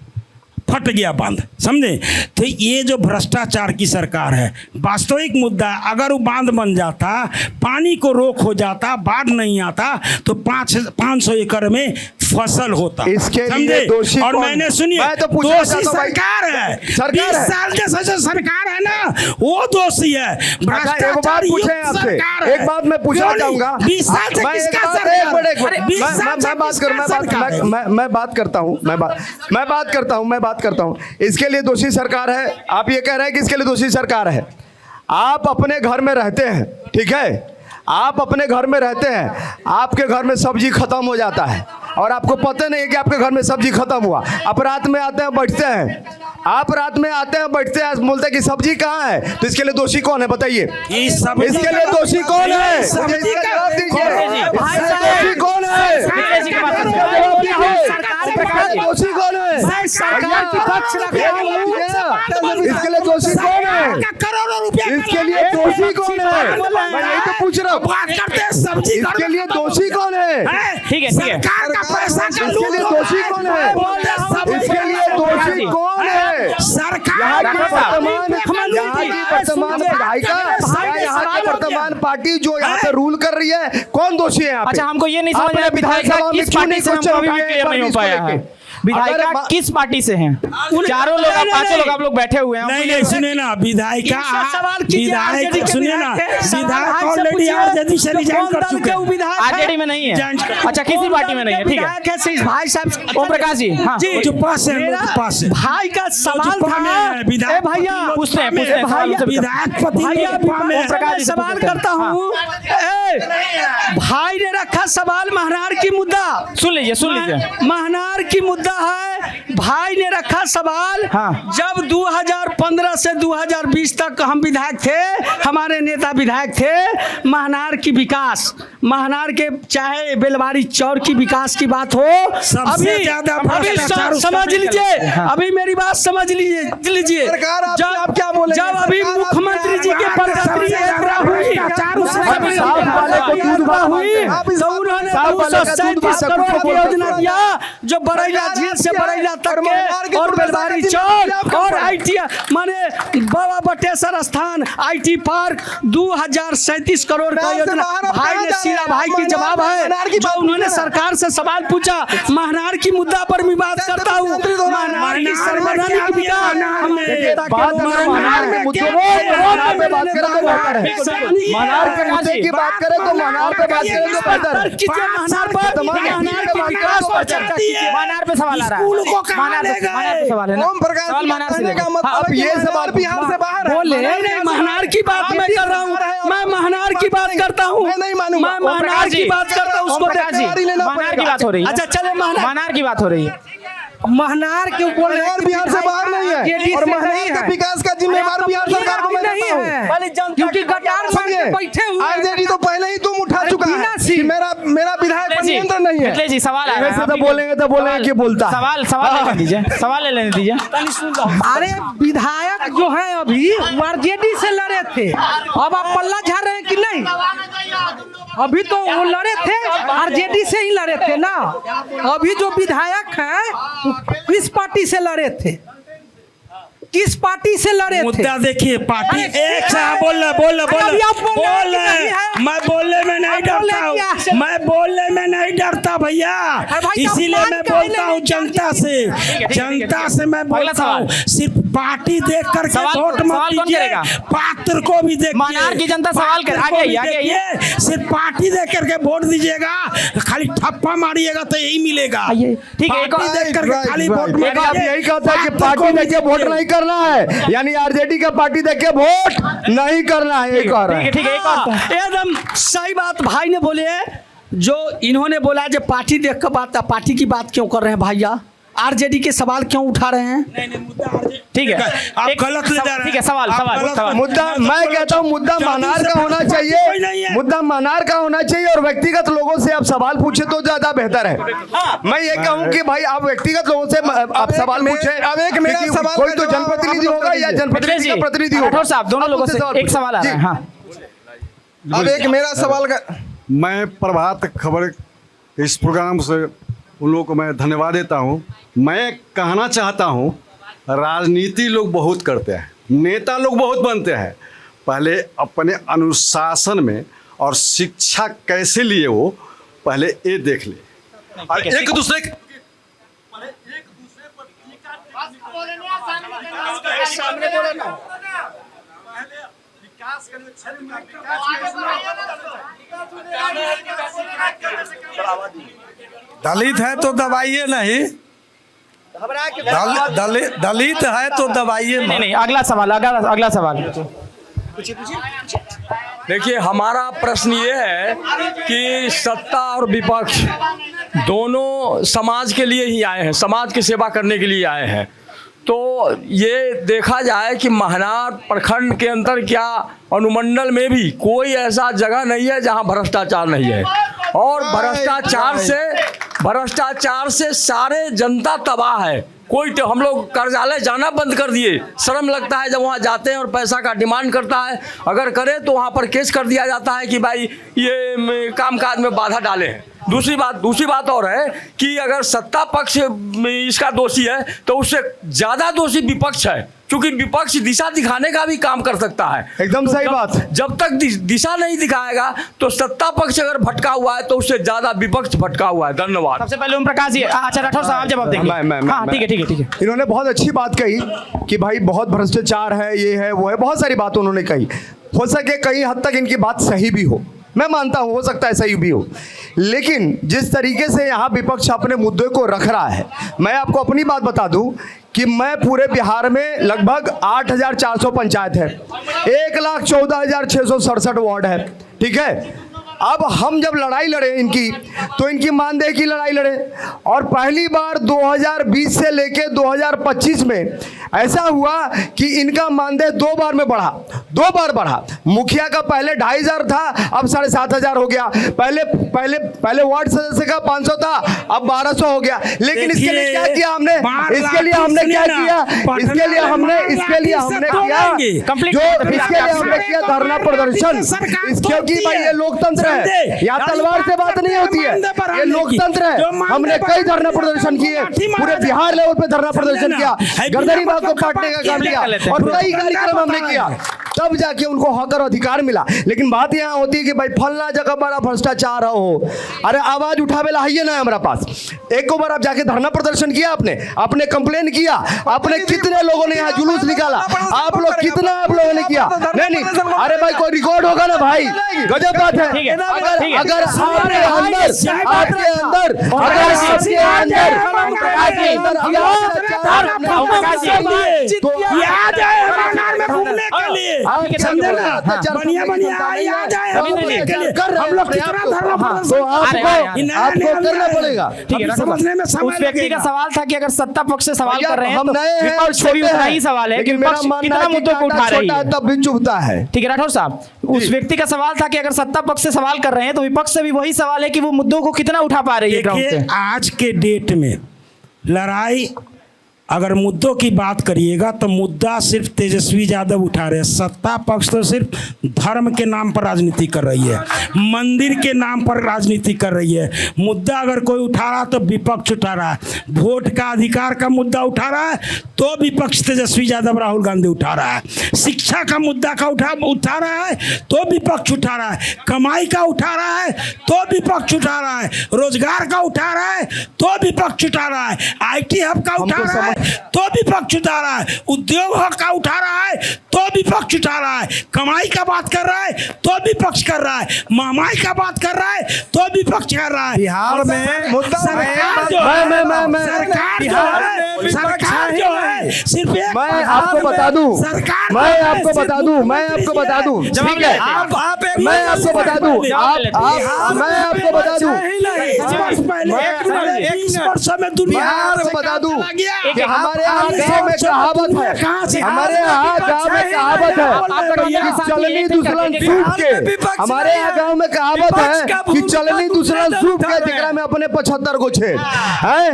फट गया बांध, समझे। तो ये जो भ्रष्टाचार की सरकार है, वास्तविक मुद्दा है। अगर वो बांध बन जाता, पानी को रोक हो जाता, बाढ़ नहीं आता, तो 500 एकड़ में फसल होता, इसके लिए दोषी और मैंने सुनिए, मैं तो दोषी सरकार है, 20 साल जैसा जो सरकार है ना, वो दोषी है। एक बात पूछे आपसे, एक बात मैं पूछना चाहूंगा, 20 साल से किसका सरकार? मैं बात करता हूं। इसके लिए दोषी सरकार है। आप ये कह रहे हैं कि इसके लिए दोषी सरकार है। आप अपने घर में रहते हैं, ठीक है, आप अपने घर में रहते हैं, आपके घर में सब्जी खत्म हो जाता है और आपको पता नहीं है कि आपके घर में सब्जी खत्म हुआ। आप रात में आते हैं, बैठते हैं, बोलते हैं कि सब्जी कहाँ है, तो इसके लिए दोषी कौन है बताइए? इसके लिए दोषी कौन है? दोषी कौन है? दोषी कौन है? सरकार की पक्ष इसके लिए दोषी कौन है? करोड़ों रुपया इसके लिए दोषी कौन है? मैं यही तो पूछ रहा हूँ, बात करते हैं सब्जी, इसके लिए दोषी कौन है? ठीक है, सरकार का पैसा का इसके लिए दोषी कौन है? इसके लिए दोषी कौन है? सरकार वर्तमान पार्टी जो यहाँ पे रूल कर रही है, कौन दोषी है? अच्छा, हमको ये नहीं समझ में आया विधायिका किस पार्टी से, हमको अभी भी क्लियर नहीं हो पाया है। विधायिका किस पार्टी से हैं? चारों लोग, 5 लोग आप लोग बैठे हुए हैं। नहीं सुनिए ना, विधायिका सुनिए ना, विधायक ऑलरेडी आरजेडी से रिजाइन कर चुके हैं। आरजेडी में नहीं है? अच्छा, किसी पार्टी में नहीं है, ठीक है। भाई साहब ओम प्रकाश जी, हाँ, जो पास है, भाई का सवाल था, भैया पूछते हैं विधायक पति सवाल करता हूँ। भाई ने रखा सवाल महनार की मुद्दा, सुन लीजिए। महनार की मुद्दा है, भाई ने रखा सवाल। हाँ। जब 2015 से 2020 तक हम विधायक थे, हमारे नेता विधायक थे, महनार की विकास, महनार के चाहे बेलवारी चौर की विकास की बात हो, अभी समझ लीजिए, अभी मेरी बात समझ लीजिए। जब अभी मुख्यमंत्री जी के प्रगति यात्रा हुई तो उन्होंने 237 करोड़ की योजना दिया, जो बरैला झील से बरैला तक के, और बेलवारी चौक और आईटी माने बाबा बटेश्वर स्थान आईटी पार्क 2037 करोड़ का योजना। भाई ने सीधा भाई की जवाब है, जो उन्होंने सरकार से सवाल पूछा। महनार की मुद्दा पर मैं बात करता हूँ। महनार की सर्वजनिक विकास महनार पे सवाल आ रहा है, महनार पे सवाल है ना, सवाल महनार से लेकर। अब ये सवाल बिहार से बाहर है। बोले महनार की बात मैं कर रहा हूँ, मैं महनार की बात करता हूँ, मैं महनार की बात करता हूँ, उसको महनार की बात हो रही है। अच्छा चले, महनार की बात हो रही है। महनार क्यों बोल रहे हैं? बिहार से बाहर नहीं है, और महनार के विकास का जिम्मेवार बिहार सरकार को मैं देता हूं, क्योंकि गटार में बैठे हुए आरजेडी तो पहले ही तुम उठा चुका है कि मेरा विधायक पर नियंत्रण नहीं है। जी सवाल है, तो बोलेंगे कि बोलता है। सवाल लेने दीजिए, सवाल लेने दीजिए। अरे विधायक जो है अभी आरजेडी से लड़े थे, अब आप पल्ला झाड़ रहे हैं कि नहीं? अभी तो वो लड़े थे, आरजेडी से ही लड़े थे ना। अभी जो विधायक हैं किस पार्टी से लड़े थे? किस पार्टी से लड़े थे? मुद्दा देखिए, पार्टी एक से बोल मैं बोलने में नहीं डरता हूँ, मैं बोलने में नहीं डरता भैया, इसीलिए मैं बोलता हूँ जनता से मैं बोलता हूँ। सिर्फ पार्टी देख करके वोट मत दीजिए, पात्र को भी देखिए। मनार की जनता सवाल कर आगे सिर्फ पार्टी देख करके वोट दीजिएगा, खाली ठप्पा मारिएगा तो यही मिलेगा। ठीक है, देख करके खाली वोट आप यही कहता है कि पार्टी देख के वोट नहीं करना है, यानी आरजेडी का पार्टी देख के वोट नहीं करना है, एक और ठीक है, एकदम सही बात भाई ने बोले। जो इन्होंने बोला जो पार्टी देख कर बात, पार्टी की बात क्यों कर रहे हैं भैया? आरजेडी के सवाल क्यों उठा रहे हैं? ठीक है, आप गलत ले जा रहे हैं। ठीक है, सवाल मुद्दा मैं कहता हूँ मुद्दा मनार का होना चाहिए, मुद्दा मनार का होना चाहिए, और व्यक्तिगत लोगों से आप सवाल पूछे तो ज्यादा बेहतर है। मैं ये कहूँ कि भाई आप व्यक्तिगत लोगों से आप सवाल पूछे। अब एक मेरा सवाल, कोई तो जनप्रतिनिधि होगा या जनप्रतिनिधि का प्रतिनिधि होगा। राठौर साहब, दोनों लोगों से एक सवाल आ रहा है। हाँ, अब एक मेरा सवाल का, मैं प्रभात खबर इस प्रोग्राम से उन लोगों को मैं धन्यवाद देता हूं। मैं कहना चाहता हूं, राजनीति लोग बहुत करते हैं, नेता लोग बहुत बनते हैं, पहले अपने अनुशासन में और शिक्षा कैसे लिए वो पहले ये देख ले, और एक दूसरे दलित है तो दबाइए नहीं, दलित है तो दबाइए नहीं, अगला सवाल। देखिए, हमारा प्रश्न ये है कि सत्ता और विपक्ष दोनों समाज के लिए ही आए हैं, समाज की सेवा करने के लिए आए हैं। तो ये देखा जाए कि महनार प्रखंड के अंदर क्या अनुमंडल में भी कोई ऐसा जगह नहीं है जहां भ्रष्टाचार नहीं है, और भ्रष्टाचार से सारे जनता तबाह है। कोई तो हम लोग कार्यालय जाना बंद कर दिए, शर्म लगता है जब वहाँ जाते हैं और पैसा का डिमांड करता है, अगर करे तो वहाँ पर केस कर दिया जाता है कि भाई ये कामकाज में बाधा डाले हैं। दूसरी बात और है कि अगर सत्ता पक्ष इसका दोषी है तो उससे ज़्यादा दोषी विपक्ष है, क्योंकि विपक्ष दिशा दिखाने का भी काम कर सकता है। एकदम सही बात। जब तक दिशा नहीं दिखाएगा तो सत्ता पक्ष अगर भटका हुआ है तो उससे ज्यादा विपक्ष भटका हुआ है। धन्यवाद। सबसे पहले ओम प्रकाश जी। अच्छा, राठौर साहब जवाब देंगे। हाँ, ठीक है। इन्होंने बहुत अच्छी बात कही कि भाई बहुत भ्रष्टाचार है, ये है वो है, बहुत सारी बात उन्होंने कही। हो सके कई हद तक इनकी बात सही भी हो, मैं मानता हूँ, हो सकता है सही भी हो, लेकिन जिस तरीके से यहाँ विपक्ष अपने मुद्दे को रख रहा है, मैं आपको अपनी बात बता दूं कि मैं पूरे बिहार में लगभग 8,400 पंचायत है, 1,14,667 वार्ड है, ठीक है। अब हम जब लड़ाई लड़े इनकी, तो इनकी मानदेय की लड़ाई लड़े, और पहली बार 2020 से लेके 2025 में ऐसा हुआ कि इनका मानदेय 2 बार में बढ़ा, 2 बार बढ़ा। मुखिया का पहले 2,500 था, अब 7,500 हो गया। पहले वार्ड सदस्य का 500 था, अब 1,200 हो गया। लेकिन इसके लिए क्या किया हमने? इसके लिए हमने किया धरना प्रदर्शन, क्योंकि भाई ये लोकतंत्र है, यहाँ तलवार से बात नहीं होती है, ये लोकतंत्र है। हमने कई धरना प्रदर्शन किए, पूरे बिहार लेवल पे धरना प्रदर्शन किया, गर्दनी बाग को काटने का काम किया, और कई कार्यक्रम हमने किया, तब जाके उनको हक और अधिकार मिला। लेकिन बात यहाँ होती है कि भाई फलना जगह बड़ा भ्रष्टाचार हो, अरे आवाज उठावे ला है ना हमारा पास। एक बार आप जाके धरना प्रदर्शन किया, आपने कंप्लेन किया, आपने कितने लोगों ने यहाँ जुलूस निकाला, आप लोगों ने किया? नहीं, अरे भाई कोई रिकॉर्ड होगा ना भाई, गजब बात है। अगर करना पड़ेगा। उस व्यक्ति का सवाल था कि अगर सत्ता पक्ष से सवाल कर रहे हैं तो विपक्ष को भी उतना ही सवाल है कि विपक्ष कितना मुद्दों को उठा रही है, तब भी चुभता है। ठीक है राठौर साहब, उस व्यक्ति का सवाल था कि अगर सत्ता पक्ष से सवाल कर रहे हैं तो विपक्ष से भी वही सवाल है कि वो मुद्दों को कितना उठा पा रही है ग्राउंड से। आज के डेट में लड़ाई अगर मुद्दों की बात करिएगा तो मुद्दा सिर्फ तेजस्वी यादव उठा रहे हैं। सत्ता पक्ष तो सिर्फ धर्म के नाम पर राजनीति कर रही है, मंदिर के नाम पर राजनीति कर रही है। मुद्दा अगर कोई उठा रहा तो विपक्ष उठा रहा है। वोट का अधिकार का मुद्दा उठा रहा है तो विपक्ष तेजस्वी यादव राहुल गांधी उठा रहा है। शिक्षा का मुद्दा का उठा रहा है तो विपक्ष उठा रहा है। कमाई का उठा रहा है तो विपक्ष उठा रहा है। रोजगार का उठा रहा है तो विपक्ष उठा रहा है। IT हब का उठा रहा है तो विपक्ष उठा रहा है। उद्योग हक का उठा रहा है तो विपक्ष उठा रहा है। कमाई का बात कर रहा है तो विपक्ष कर रहा है। महंगाई का बात कर रहा है तो विपक्ष कर रहा है। बिहार में मुद्दा सरकार जो है सिर्फ मैं आपको बता दूं, मैं आपको बता दूं, मैं आपको बता दूं, ठीक है, मैं आपको बता दूं, मैं आपको बता दूं, दुनिया आपको बता दूं कि हमारे यहाँ गाँव में कहावत है, हमारे यहाँ गाँव में कहावत है कि चलनी दुसलन सूख के, हमारे यहाँ गाँव में कहावत है कि चलनी दुसलन सूख के जेकरा में अपने 75 को छेद है,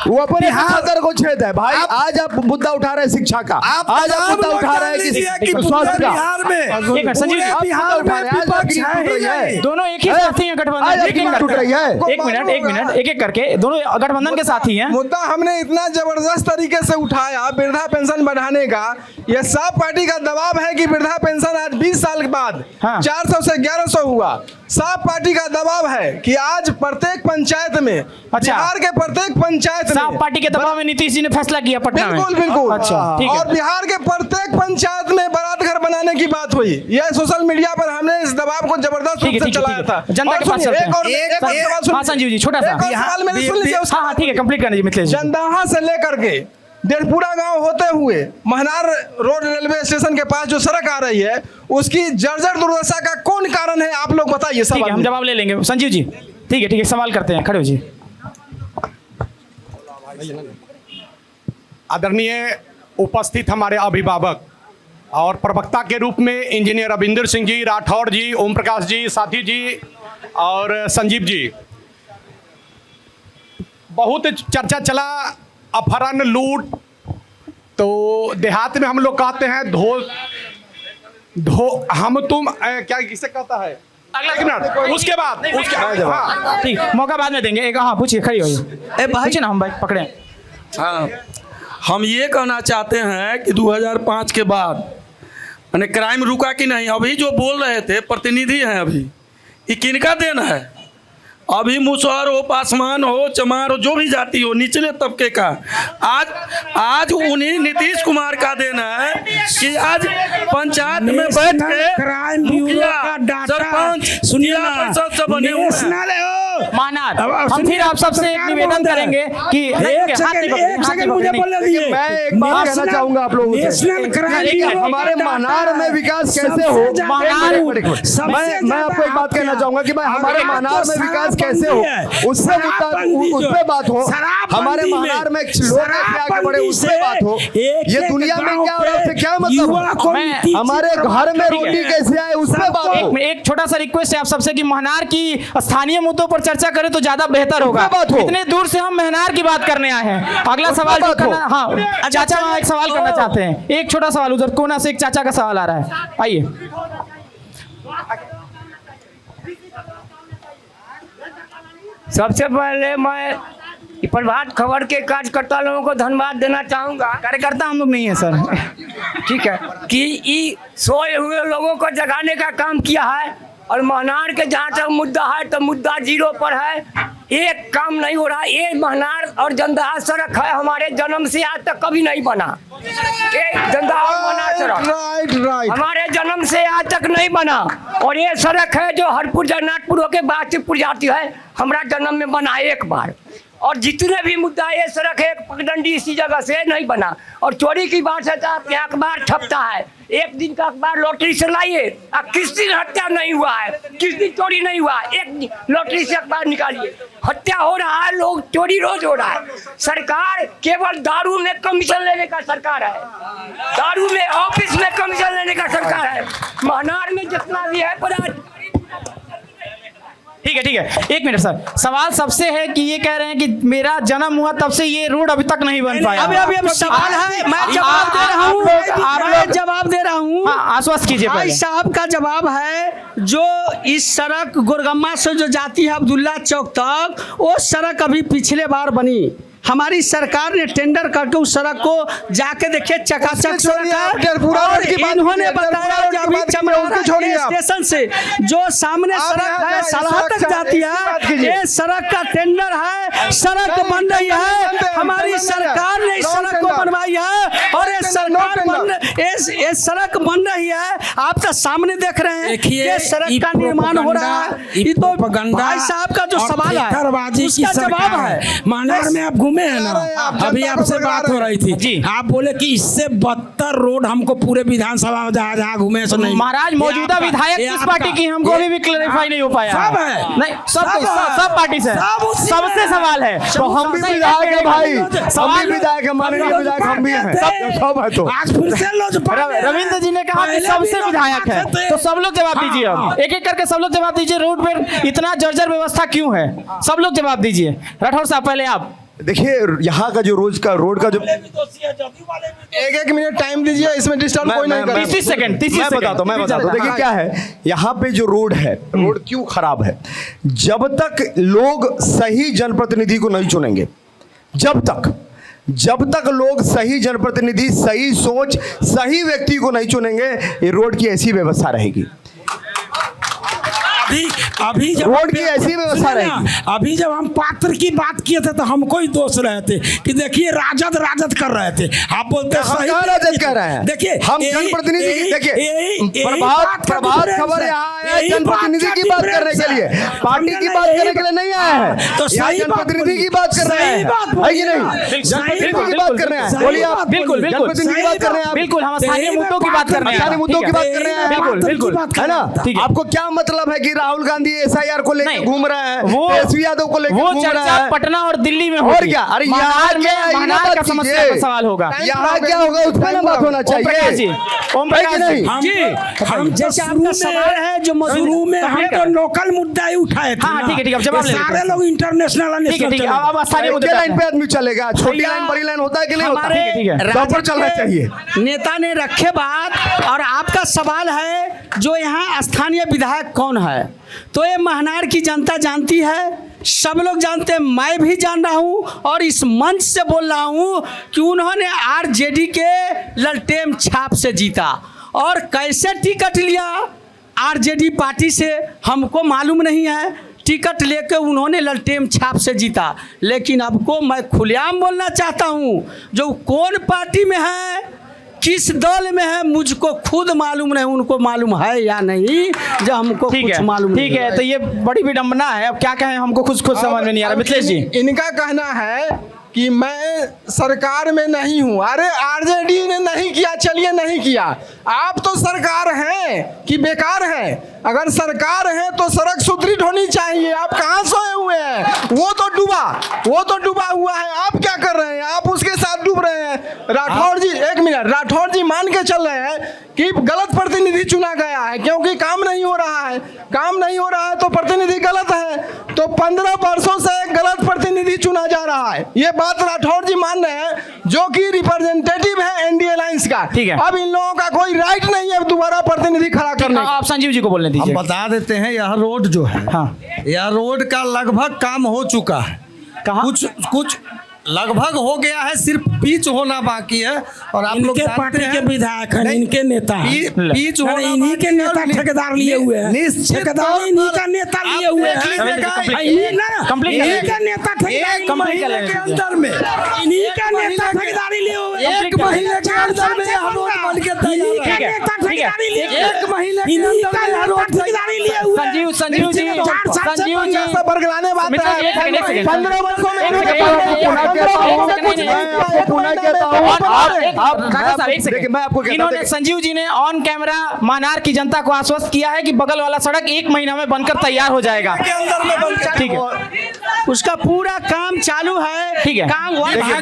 वो अपने 75 को छेद है। भाई आज आप मुद्दा उठा रहे हैं शिक्षा का, आज आप मुद्दा उठा रहे हैं कि स्वास्थ्य का, दोनों एक ही साथी हैं गठबंधन, टूट रही है। एक मिनट एक एक करके दोनों गठबंधन के साथी हैं। मुद्दा हमने इतना जबरदस्त तरीके से उठाया वृद्धा पेंशन बढ़ाने का। यह सब पार्टी का दबाव है कि वृद्धा पेंशन आज 20 साल के बाद 400 से 1100 हुआ। सब पार्टी का दबाव है कि आज प्रत्येक पंचायत में, बिहार के प्रत्येक पंचायत में, सब पार्टी के दबाव में नीतीश जी ने फैसला किया पटना में। बिल्कुल। अच्छा, ठीक है। और बिहार के प्रत्येक पंचायत में बारात घर बनाने की बात हुई। यह सोशल मीडिया पर हमने इस दबाव को जबरदस्त रूप से चलाया था। जनता के पास संजीव जी छोटा सा ठीक है, कंप्लीट करने मिथिलेश। जनदाहा से लेकर के डेढ़पुरा गांव होते हुए महनार रोड रेलवे स्टेशन के पास जो सड़क आ रही है उसकी जर्जर दुर्दशा का कौन कारण है, आप लोग बताइए। ठीक है, हम जवाब ले लेंगे संजीव जी। ठीक है, सवाल करते हैं, खड़े हो जी। आदरणीय उपस्थित हमारे अभिभावक और प्रवक्ता के रूप में इंजीनियर रविंदर सिंह जी, राठौड़ जी, ओम प्रकाश जी, साथी जी और संजीव जी, बहुत चर्चा चला अपहरण लूट। तो देहात में हम लोग कहते हैं हम तुम क्या किसे कहता है, उसके बाद ठीक, मौका बाद में देंगे। एक पूछिए, खड़ी होइए। पूछिए ना, हम भाई पकड़े। हाँ, हम ये कहना चाहते हैं कि 2005 के बाद मैंने क्राइम रुका कि नहीं। अभी जो बोल रहे थे प्रतिनिधि हैं, अभी ये किनका देन है? अभी मुसहर हो, पासवान हो, चमार हो, जो भी जाति हो, निचले तबके का, आज उन्हीं नीतीश कुमार का देना है कि आज पंचायत में बैठ के मुखिया, सरपंच, सुनिए मानार, हम फिर आप सबसे एक निवेदन करेंगे कि मुझे बोलने दीजिए। मैं एक बात कहना चाहूंगा आप लोगों से, हमारे महनार में विकास कैसे हो। मैं आपको एक बात कहना चाहूंगा कि भाई हमारे महनार में विकास कैसे हो, उससे बात हो। हमारे महनार में लोग कैसे आगे बढ़े, उससे बात हो। ये दुनिया में क्या हो रहा है, क्या मतलब हमारे घर में रोटी कैसे आए, उससे बात हो। एक छोटा सा रिक्वेस्ट है आप सबसे कि महनार की स्थानीय मुद्दों पर चर्चा करें तो ज्यादा बेहतर होगा। इतने दूर से हम महनार की बात करने आए हैं। अगला सवाल जो करना, हाँ चाचा वहाँ एक सवाल करना चाहते हैं। एक छोटा सवाल, उधर कोना से एक चाचा का सवाल आ रहा है, आइए। सबसे पहले मैं प्रभात खबर के कार्यकर्ता लोगों को धन्यवाद देना चाहूँगा। कार्यकर्ता हम लोग नहीं है सर, ठीक है, कि सोए हुए लोगों को जगाने का काम किया है। और महनार के जहाँ तक मुद्दा है तो मुद्दा 0 पर है, एक काम नहीं हो रहा। ये महनार और जंदाहा सड़क है, हमारे जन्म से आज तक कभी नहीं बना। जंदाहा और महनार सड़क हमारे जन्म से आज तक नहीं बना। और ये सड़क है जो हरपुर जगन्नाथपुर होके बादशिवपुर जाती है, हमारा जन्म में बना एक बार। और जितने भी मुद्दा ये सड़क है, पगडंडी इसी जगह से नहीं बना। और चोरी की बात है तो आपके अखबार छपता है, एक दिन का अखबार लॉटरी से लाइए, किस दिन हत्या नहीं हुआ है, किस दिन चोरी नहीं हुआ है, एक लॉटरी से अखबार निकालिए। हत्या हो रहा है, लोग चोरी रोज हो रहा है। सरकार केवल दारू में कमीशन लेने का सरकार है, दारू में ऑफिस में कमीशन लेने का सरकार है। महनार में जितना भी है ठीक है, एक मिनट सर। सवाल सबसे है कि ये कह रहे हैं कि मेरा जन्म हुआ तब से ये रोड अभी तक नहीं बन पाया। अभी सवाल है, मैं जवाब दे रहा हूँ, मैं जवाब दे रहा हूँ। आश्वस्त कीजिए भाई साहब का जवाब है, जो इस सड़क गुरगम्मा से जो जाती है अब्दुल्ला चौक तक, वो सड़क अभी पिछले बार बनी। हमारी सरकार ने टेंडर करके उस सड़क को जाके देखिए, चकाचक सड़क है। और इन्होंने बताया कि अभी चमरा स्टेशन से जो सामने सड़क है सलाह तक जाती है, ये सड़क का टेंडर है, सड़क बन रही है। हमारी सरकार ने इस सड़क को बनवाई है और ये सड़क बन रही है। आप तो सामने देख रहे हैं ये सड़क का निर्माण हो रहा है। ये तो भाई साहब का जो सवाल है उसका जवाब है। महानार में आप है ना, अभी आपसे बात हो रही थी जी, आप बोले कि इससे 72 रोड हमको पूरे विधानसभा में जहाँ घूमे से नहीं। महाराज मौजूदा विधायक किस पार्टी की, हमको अभी भी क्लैरिफाई नहीं हो पाया। सब है नहीं, सब पार्टी से सबसे सवाल है। तो हम भी विधायक है भाई, हम भी विधायक है, माननीय विधायक हम भी हैं, सब है। तो आज फिर से रविंद्र जी ने कहा कि सबसे विधायक है, तो सब लोग जवाब दीजिए। अब एक एक करके सब लोग जवाब दीजिए। रोड पर इतना जर्जर व्यवस्था क्यों है, सब लोग जवाब दीजिए। राठौर साहब पहले आप। देखिए, यहाँ का जो रोड का जो एक मिनट टाइम दीजिए, इसमें डिस्टर्ब कोई नहीं करेगा। 30 सेकंड मैं बताता हूँ। देखिए क्या है, यहाँ पे जो रोड है, रोड क्यों खराब है, जब तक लोग सही जनप्रतिनिधि को नहीं चुनेंगे, जब तक लोग सही जनप्रतिनिधि, सही सोच, सही व्यक्ति को नहीं चुनेंगे, ये रोड की ऐसी व्यवस्था रहेगी। अभी जब रोड की ऐसी व्यवस्था रहेगी। अभी जब हम पात्र की बात किए थे तो हमको ही दोष रहे थे कि देखिए राजद कर रहे थे। आप बोलते सही राजद कर रहे हैं। देखिए हम जनप्रतिनिधि, देखिए प्रभात खबर यहाँ आया जनप्रतिनिधि की बात करने के लिए, पार्टी की बात करने के लिए नहीं आया है। तो सही जनप्रतिनिधि की बात कर रहे हैं, है कि नहीं? जनप्रतिनिधि की बात कर रहे हैं, बोलिए आप। बिल्कुल जनप्रतिनिधि की बात कर रहे हैं, बिल्कुल हम स्थानीय मुद्दों की बात कर रहे हैं, स्थानीय मुद्दों की बात कर रहे हैं, बिल्कुल है ना? आपको क्या मतलब है कि राहुल गांधी SIR को लेकर घूम रहा है, तेजस्वी यादव को लेकर घूम रहा है? पटना और दिल्ली में और क्या? अरे यहाँ महानार का समस्या का सवाल होगा, यहाँ क्या होगा उस पर बात होना चाहिए। ओम प्रकाश जी, हम जैसे आपका सवाल है जो शुरू में हम तो लोकल मुद्दा ही उठाए थे। हाँ ठीक है, अब जवाब ले सारे लोग इंटरनेशनल। ठीक है, अब स्थानीय मुद्दे लाइन पे आदमी चलेगा, छोटी लाइन बड़ी लाइन होता है कि नहीं होता? ठीक है, प्रॉपर चलना चाहिए। नेता ने रखे बात, और आपका सवाल है जो यहाँ स्थानीय विधायक कौन है, तो ये महानार की जनता जानती है, सब लोग जानते हैं, मैं भी जान रहा हूँ और इस मंच से बोल रहा हूँ कि उन्होंने RJD के ललटेन छाप से जीता। और कैसे टिकट लिया RJD पार्टी से हमको मालूम नहीं है, टिकट लेके उन्होंने ललटेन छाप से जीता। लेकिन आपको मैं खुलेआम बोलना चाहता हूँ, जो कौन पार्टी में है, किस दल में है, मुझको खुद मालूम नहीं, उनको मालूम है या नहीं, जो हमको कुछ मालूम नहीं। ठीक है, तो ये बड़ी विडंबना है, अब क्या कहें, हमको खुद समझ में नहीं आ रहा। मिथिलेश जी, इनका कहना है कि मैं सरकार में नहीं हूँ। अरे RJD ने नहीं किया, चलिए नहीं किया, आप तो सरकार हैं कि बेकार हैं? अगर सरकार है तो सड़क सुदृढ़ होनी चाहिए। आप कहाँ सोए हुए हैं? वो तो डूबा हुआ है, आप क्या कर रहे हैं? आप उसके साथ डूब रहे हैं। राठौर जी, एक मिनट, राठौर जी मान के चल रहे हैं कि गलत प्रतिनिधि चुना गया है क्योंकि काम नहीं हो रहा है। काम नहीं हो रहा है तो प्रतिनिधि गलत है, तो 15 वर्षों से गलत प्रतिनिधि चुना जा रहा है। ये बात राठौर जी मान रहे हैं, जो कि रिप्रेजेंटेटिव है NDA अलायंस का। ठीक है, अब इन लोगों का कोई राइट नहीं है दोबारा प्रतिनिधि खड़ा करने का। आप संजीव जी को बोलने दीजिए। हम बता देते हैं, यह रोड जो है, यह रोड का लगभग काम हो चुका है। कुछ लगभग हो गया है, सिर्फ पिच होना बाकी है। और आप लोग पार्टी के विधायक हैं, इनके नेता पिच होना, इन्हीं के नेता ठेकेदार लिए हुए हैं, ठेकेदार इन्हीं का नेता लिए हुए हैं, इन्हीं का नेता ठेकेदारी के अंदर में, इन्हीं का नेता ठेकेदारी लिए हुए हैं। 1 महीने के अंदर में यह रोड बन के तैयार है। नेता ठेकेदारी लिए 1 महीने के अंदर में रोड ठेकेदारी लिए हुए हैं। संजीव जी बरगलाने बात है, 15 वर्षों में इन्होंने, संजीव जी ने ऑन कैमरा महानार की जनता को आश्वस्त किया है कि बगल वाला सड़क 1 महीना में बनकर तैयार हो जाएगा। ठीक है, उसका पूरा काम चालू है। ठीक है, काम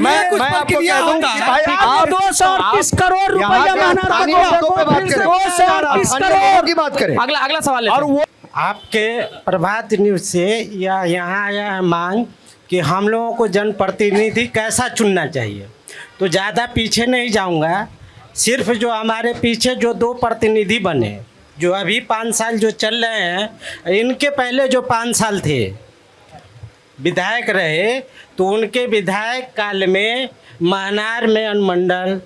मैं आपको कह दूं कि भाई आप 238 करोड़ रुपया महानार को 238 करोड़ की बात करें। अगला सवाल और आपके प्रभात न्यूज़ से यह यहाँ आया है मांग कि हम लोगों को जनप्रतिनिधि कैसा चुनना चाहिए। तो ज़्यादा पीछे नहीं जाऊँगा, सिर्फ जो हमारे पीछे जो 2 प्रतिनिधि बने, जो अभी 5 साल जो चल रहे हैं, इनके पहले जो 5 साल थे विधायक रहे, तो उनके विधायक काल में महनार में अनुमंडल,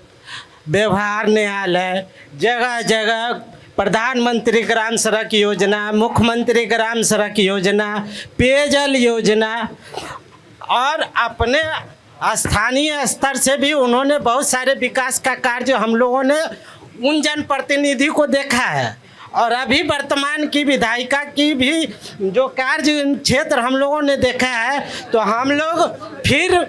व्यवहार न्यायालय, जगह जगह प्रधानमंत्री ग्राम सड़क योजना, मुख्यमंत्री ग्राम सड़क योजना, पेयजल योजना, और अपने स्थानीय स्तर से भी उन्होंने बहुत सारे विकास का कार्य हम लोगों ने उन जनप्रतिनिधि को देखा है। और अभी वर्तमान की विधायिका की भी जो कार्य क्षेत्र हम लोगों ने देखा है, तो हम लोग फिर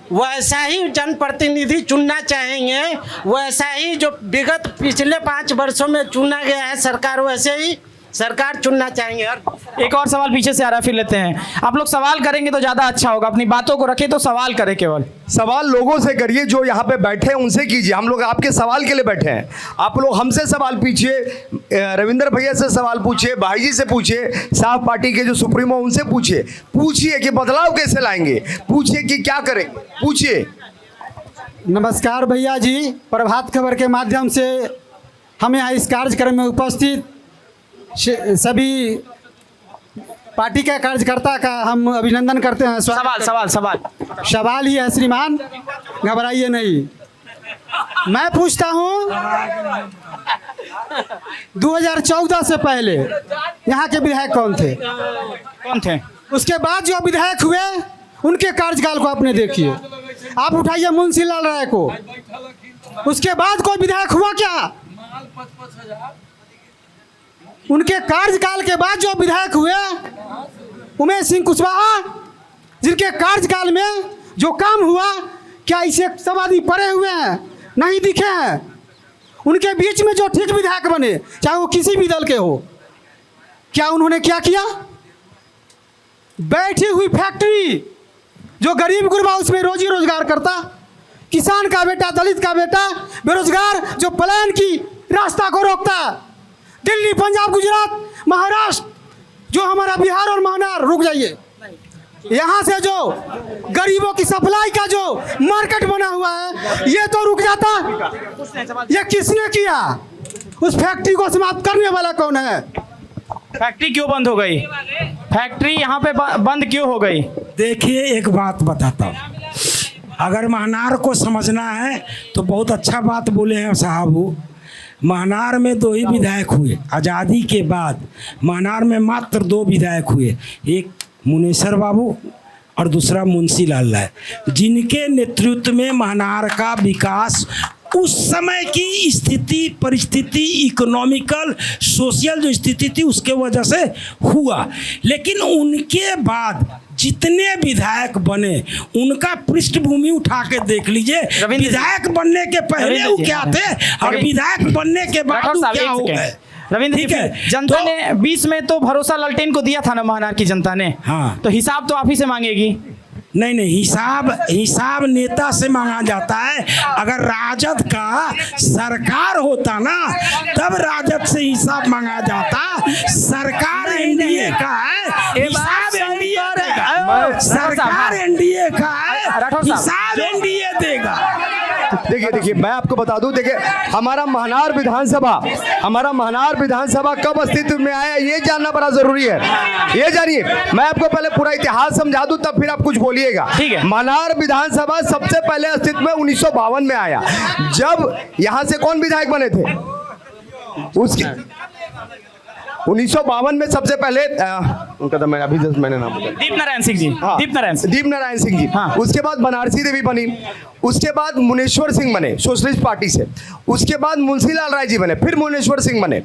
वैसा ही जनप्रतिनिधि चुनना चाहेंगे, वैसा ही जो विगत पिछले 5 वर्षों में चुना गया है सरकार, वैसे ही सरकार चुनना चाहेंगे। और एक और सवाल पीछे से आ रहा है, फिर लेते हैं। आप लोग सवाल करेंगे तो ज़्यादा अच्छा होगा, अपनी बातों को रखें तो सवाल करें, केवल सवाल लोगों से करिए जो यहाँ पे बैठे हैं उनसे कीजिए। हम लोग आपके सवाल के लिए बैठे हैं, आप लोग हमसे सवाल पूछिए, रविंद्र भैया से सवाल पूछिए, भाई जी से पूछिए, साफ पार्टी के जो सुप्रीमो उनसे पूछिए कि बदलाव कैसे लाएंगे, पूछिए कि क्या करें, पूछिए। नमस्कार भैया जी, प्रभात खबर के माध्यम से हम यहाँ इस कार्यक्रम में उपस्थित सभी पार्टी के कार्यकर्ता का हम अभिनंदन करते हैं। सवाल ही है श्रीमान, घबराइए नहीं। मैं पूछता हूँ 2014 से पहले यहाँ के विधायक कौन थे? उसके बाद जो विधायक हुए उनके कार्यकाल को आपने देखिए। आप उठाइए मुंशी लाल राय को, उसके बाद कोई विधायक हुआ क्या? उनके कार्यकाल के बाद जो विधायक हुए उमेश सिंह कुशवाहा, जिनके कार्यकाल में जो काम हुआ, क्या इसे सब आदमी पड़े हुए हैं, नहीं दिखे हैं? उनके बीच में जो ठीक विधायक बने, चाहे वो किसी भी दल के हो, क्या उन्होंने क्या किया? बैठी हुई फैक्ट्री, जो गरीब गुरबा उसमें रोजी रोजगार करता, किसान का बेटा, दलित का बेटा, बेरोजगार जो पलायन की रास्ता को रोकता, दिल्ली, पंजाब, गुजरात, महाराष्ट्र, जो हमारा बिहार और महाराष्ट्र, रुक जाइए, यहाँ से जो गरीबों की सप्लाई का जो मार्केट बना हुआ है, ये तो रुक जाता। ये किसने किया? उस फैक्ट्री को समाप्त करने वाला कौन है? फैक्ट्री क्यों बंद हो गई? फैक्ट्री यहाँ पे बंद क्यों हो गई? देखिए, एक बात बताता हूँ, अगर महनार को समझना है तो बहुत अच्छा बात बोले हैं साहब। महनार में 2 ही विधायक हुए आज़ादी के बाद। महनार में मात्र 2 विधायक हुए, एक मुनेश्वर बाबू और दूसरा मुंशी लाल राय, जिनके नेतृत्व में महनार का विकास उस समय की स्थिति, परिस्थिति, इकोनॉमिकल, सोशल जो स्थिति थी उसके वजह से हुआ। लेकिन उनके बाद जितने विधायक बने उनका पृष्ठभूमि उठा के देख लीजिए। विधायक बनने के पहले वो क्या थे और विधायक बनने के बाद क्या हो गए। रविंद्र, ठीक है, जनता ने 20 में तो भरोसा लालटेन को दिया था ना महनार की जनता ने। हाँ, तो हिसाब तो आप ही से मांगेगी। नहीं, हिसाब नेता से मांगा जाता है। अगर राजद का सरकार होता ना, तब राजद से हिसाब मांगा जाता। सरकार एनडीए का है, हिसाब एनडीए देगा। सरकार एनडीए का है, हिसाब एनडीए देगा। देखिए, मैं आपको बता दूं, देखिए हमारा महनार विधानसभा कब अस्तित्व में आया, ये जानना बड़ा जरूरी है। ये जानिए, मैं आपको पहले पूरा इतिहास समझा दूं, तब फिर आप कुछ बोलिएगा। ठीक है। महनार विधानसभा सबसे पहले अस्तित्व में 1952 में आया, जब यहाँ से कौन विधायक बने थे? उसके 1952 में सबसे पहले उनका तो मैं अभी जस्ट मैंने नाम बताया, दीप नारायण सिंह जी। हाँ, दीप नारायण सिंह जी। हाँ। उसके बाद बनारसी देवी बनी, उसके बाद मुनेश्वर सिंह बने सोशलिस्ट पार्टी से, उसके बाद मुंशी लाल राय जी बने, फिर मुनेश्वर सिंह बने,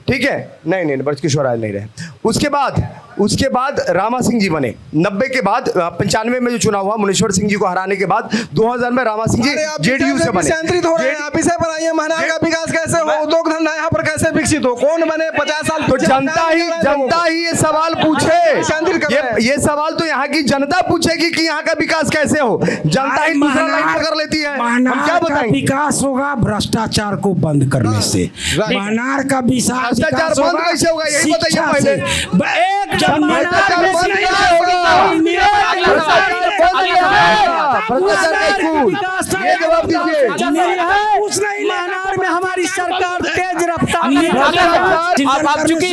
ठीक है, नहीं ब्रजकिशोर राय नहीं रहे। उसके बाद रामा सिंह जी बने। 90 के बाद 95 में जो चुनाव हुआ मुनेश्वर सिंह जी को हराने के बाद 2000 में रामा सिंह जी जेडीयू से बने। आप इसे बनाइए, महनार का विकास कैसे हो, उद्योग धंधा यहाँ पर कैसे कैसे विकसित हो, कौन बने 50 साल तो जनता ही ये सवाल पूछे, ये सवाल तो यहाँ की जनता पूछेगी कि यहाँ का विकास कैसे हो। जनता ही दूसरा लाइन पकड़ लेती है, हम क्या बताएंगे? विकास होगा भ्रष्टाचार को बंद करने से। महनार का भ्रष्टाचार बंद कैसे होगा, यही बताइए पहले। एक जवाब दीजिए। महनार में हमारी सरकार तेज रफ्तार। अब चूंकि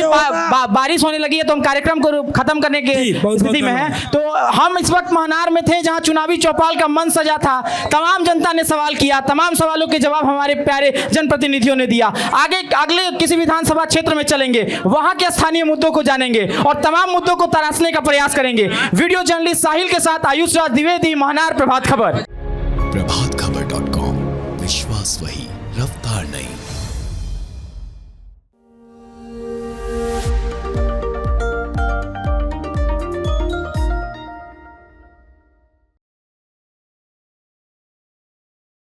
बारिश होने लगी है तो हम कार्यक्रम को खत्म करने की स्थिति में है। तो हम इस वक्त महनार में थे जहां चुनावी चौपाल का मंच सजा था। तमाम जनता ने सवाल किया, तमाम सवालों के जवाब हमारे प्यारे जनप्रतिनिधियों ने दिया। आगे अगले किसी विधानसभा क्षेत्र में चलेंगे, वहां के स्थानीय मुद्दों को जानेंगे और तमाम मुद्दों को तराशने का प्रयास करेंगे। वीडियो जर्नलिस्ट साहिल के साथ आयुष राज द्विवेदी, महनार, प्रभात खबर। प्रभातखबर.com, विश्वास वही, रफ्तार नहीं।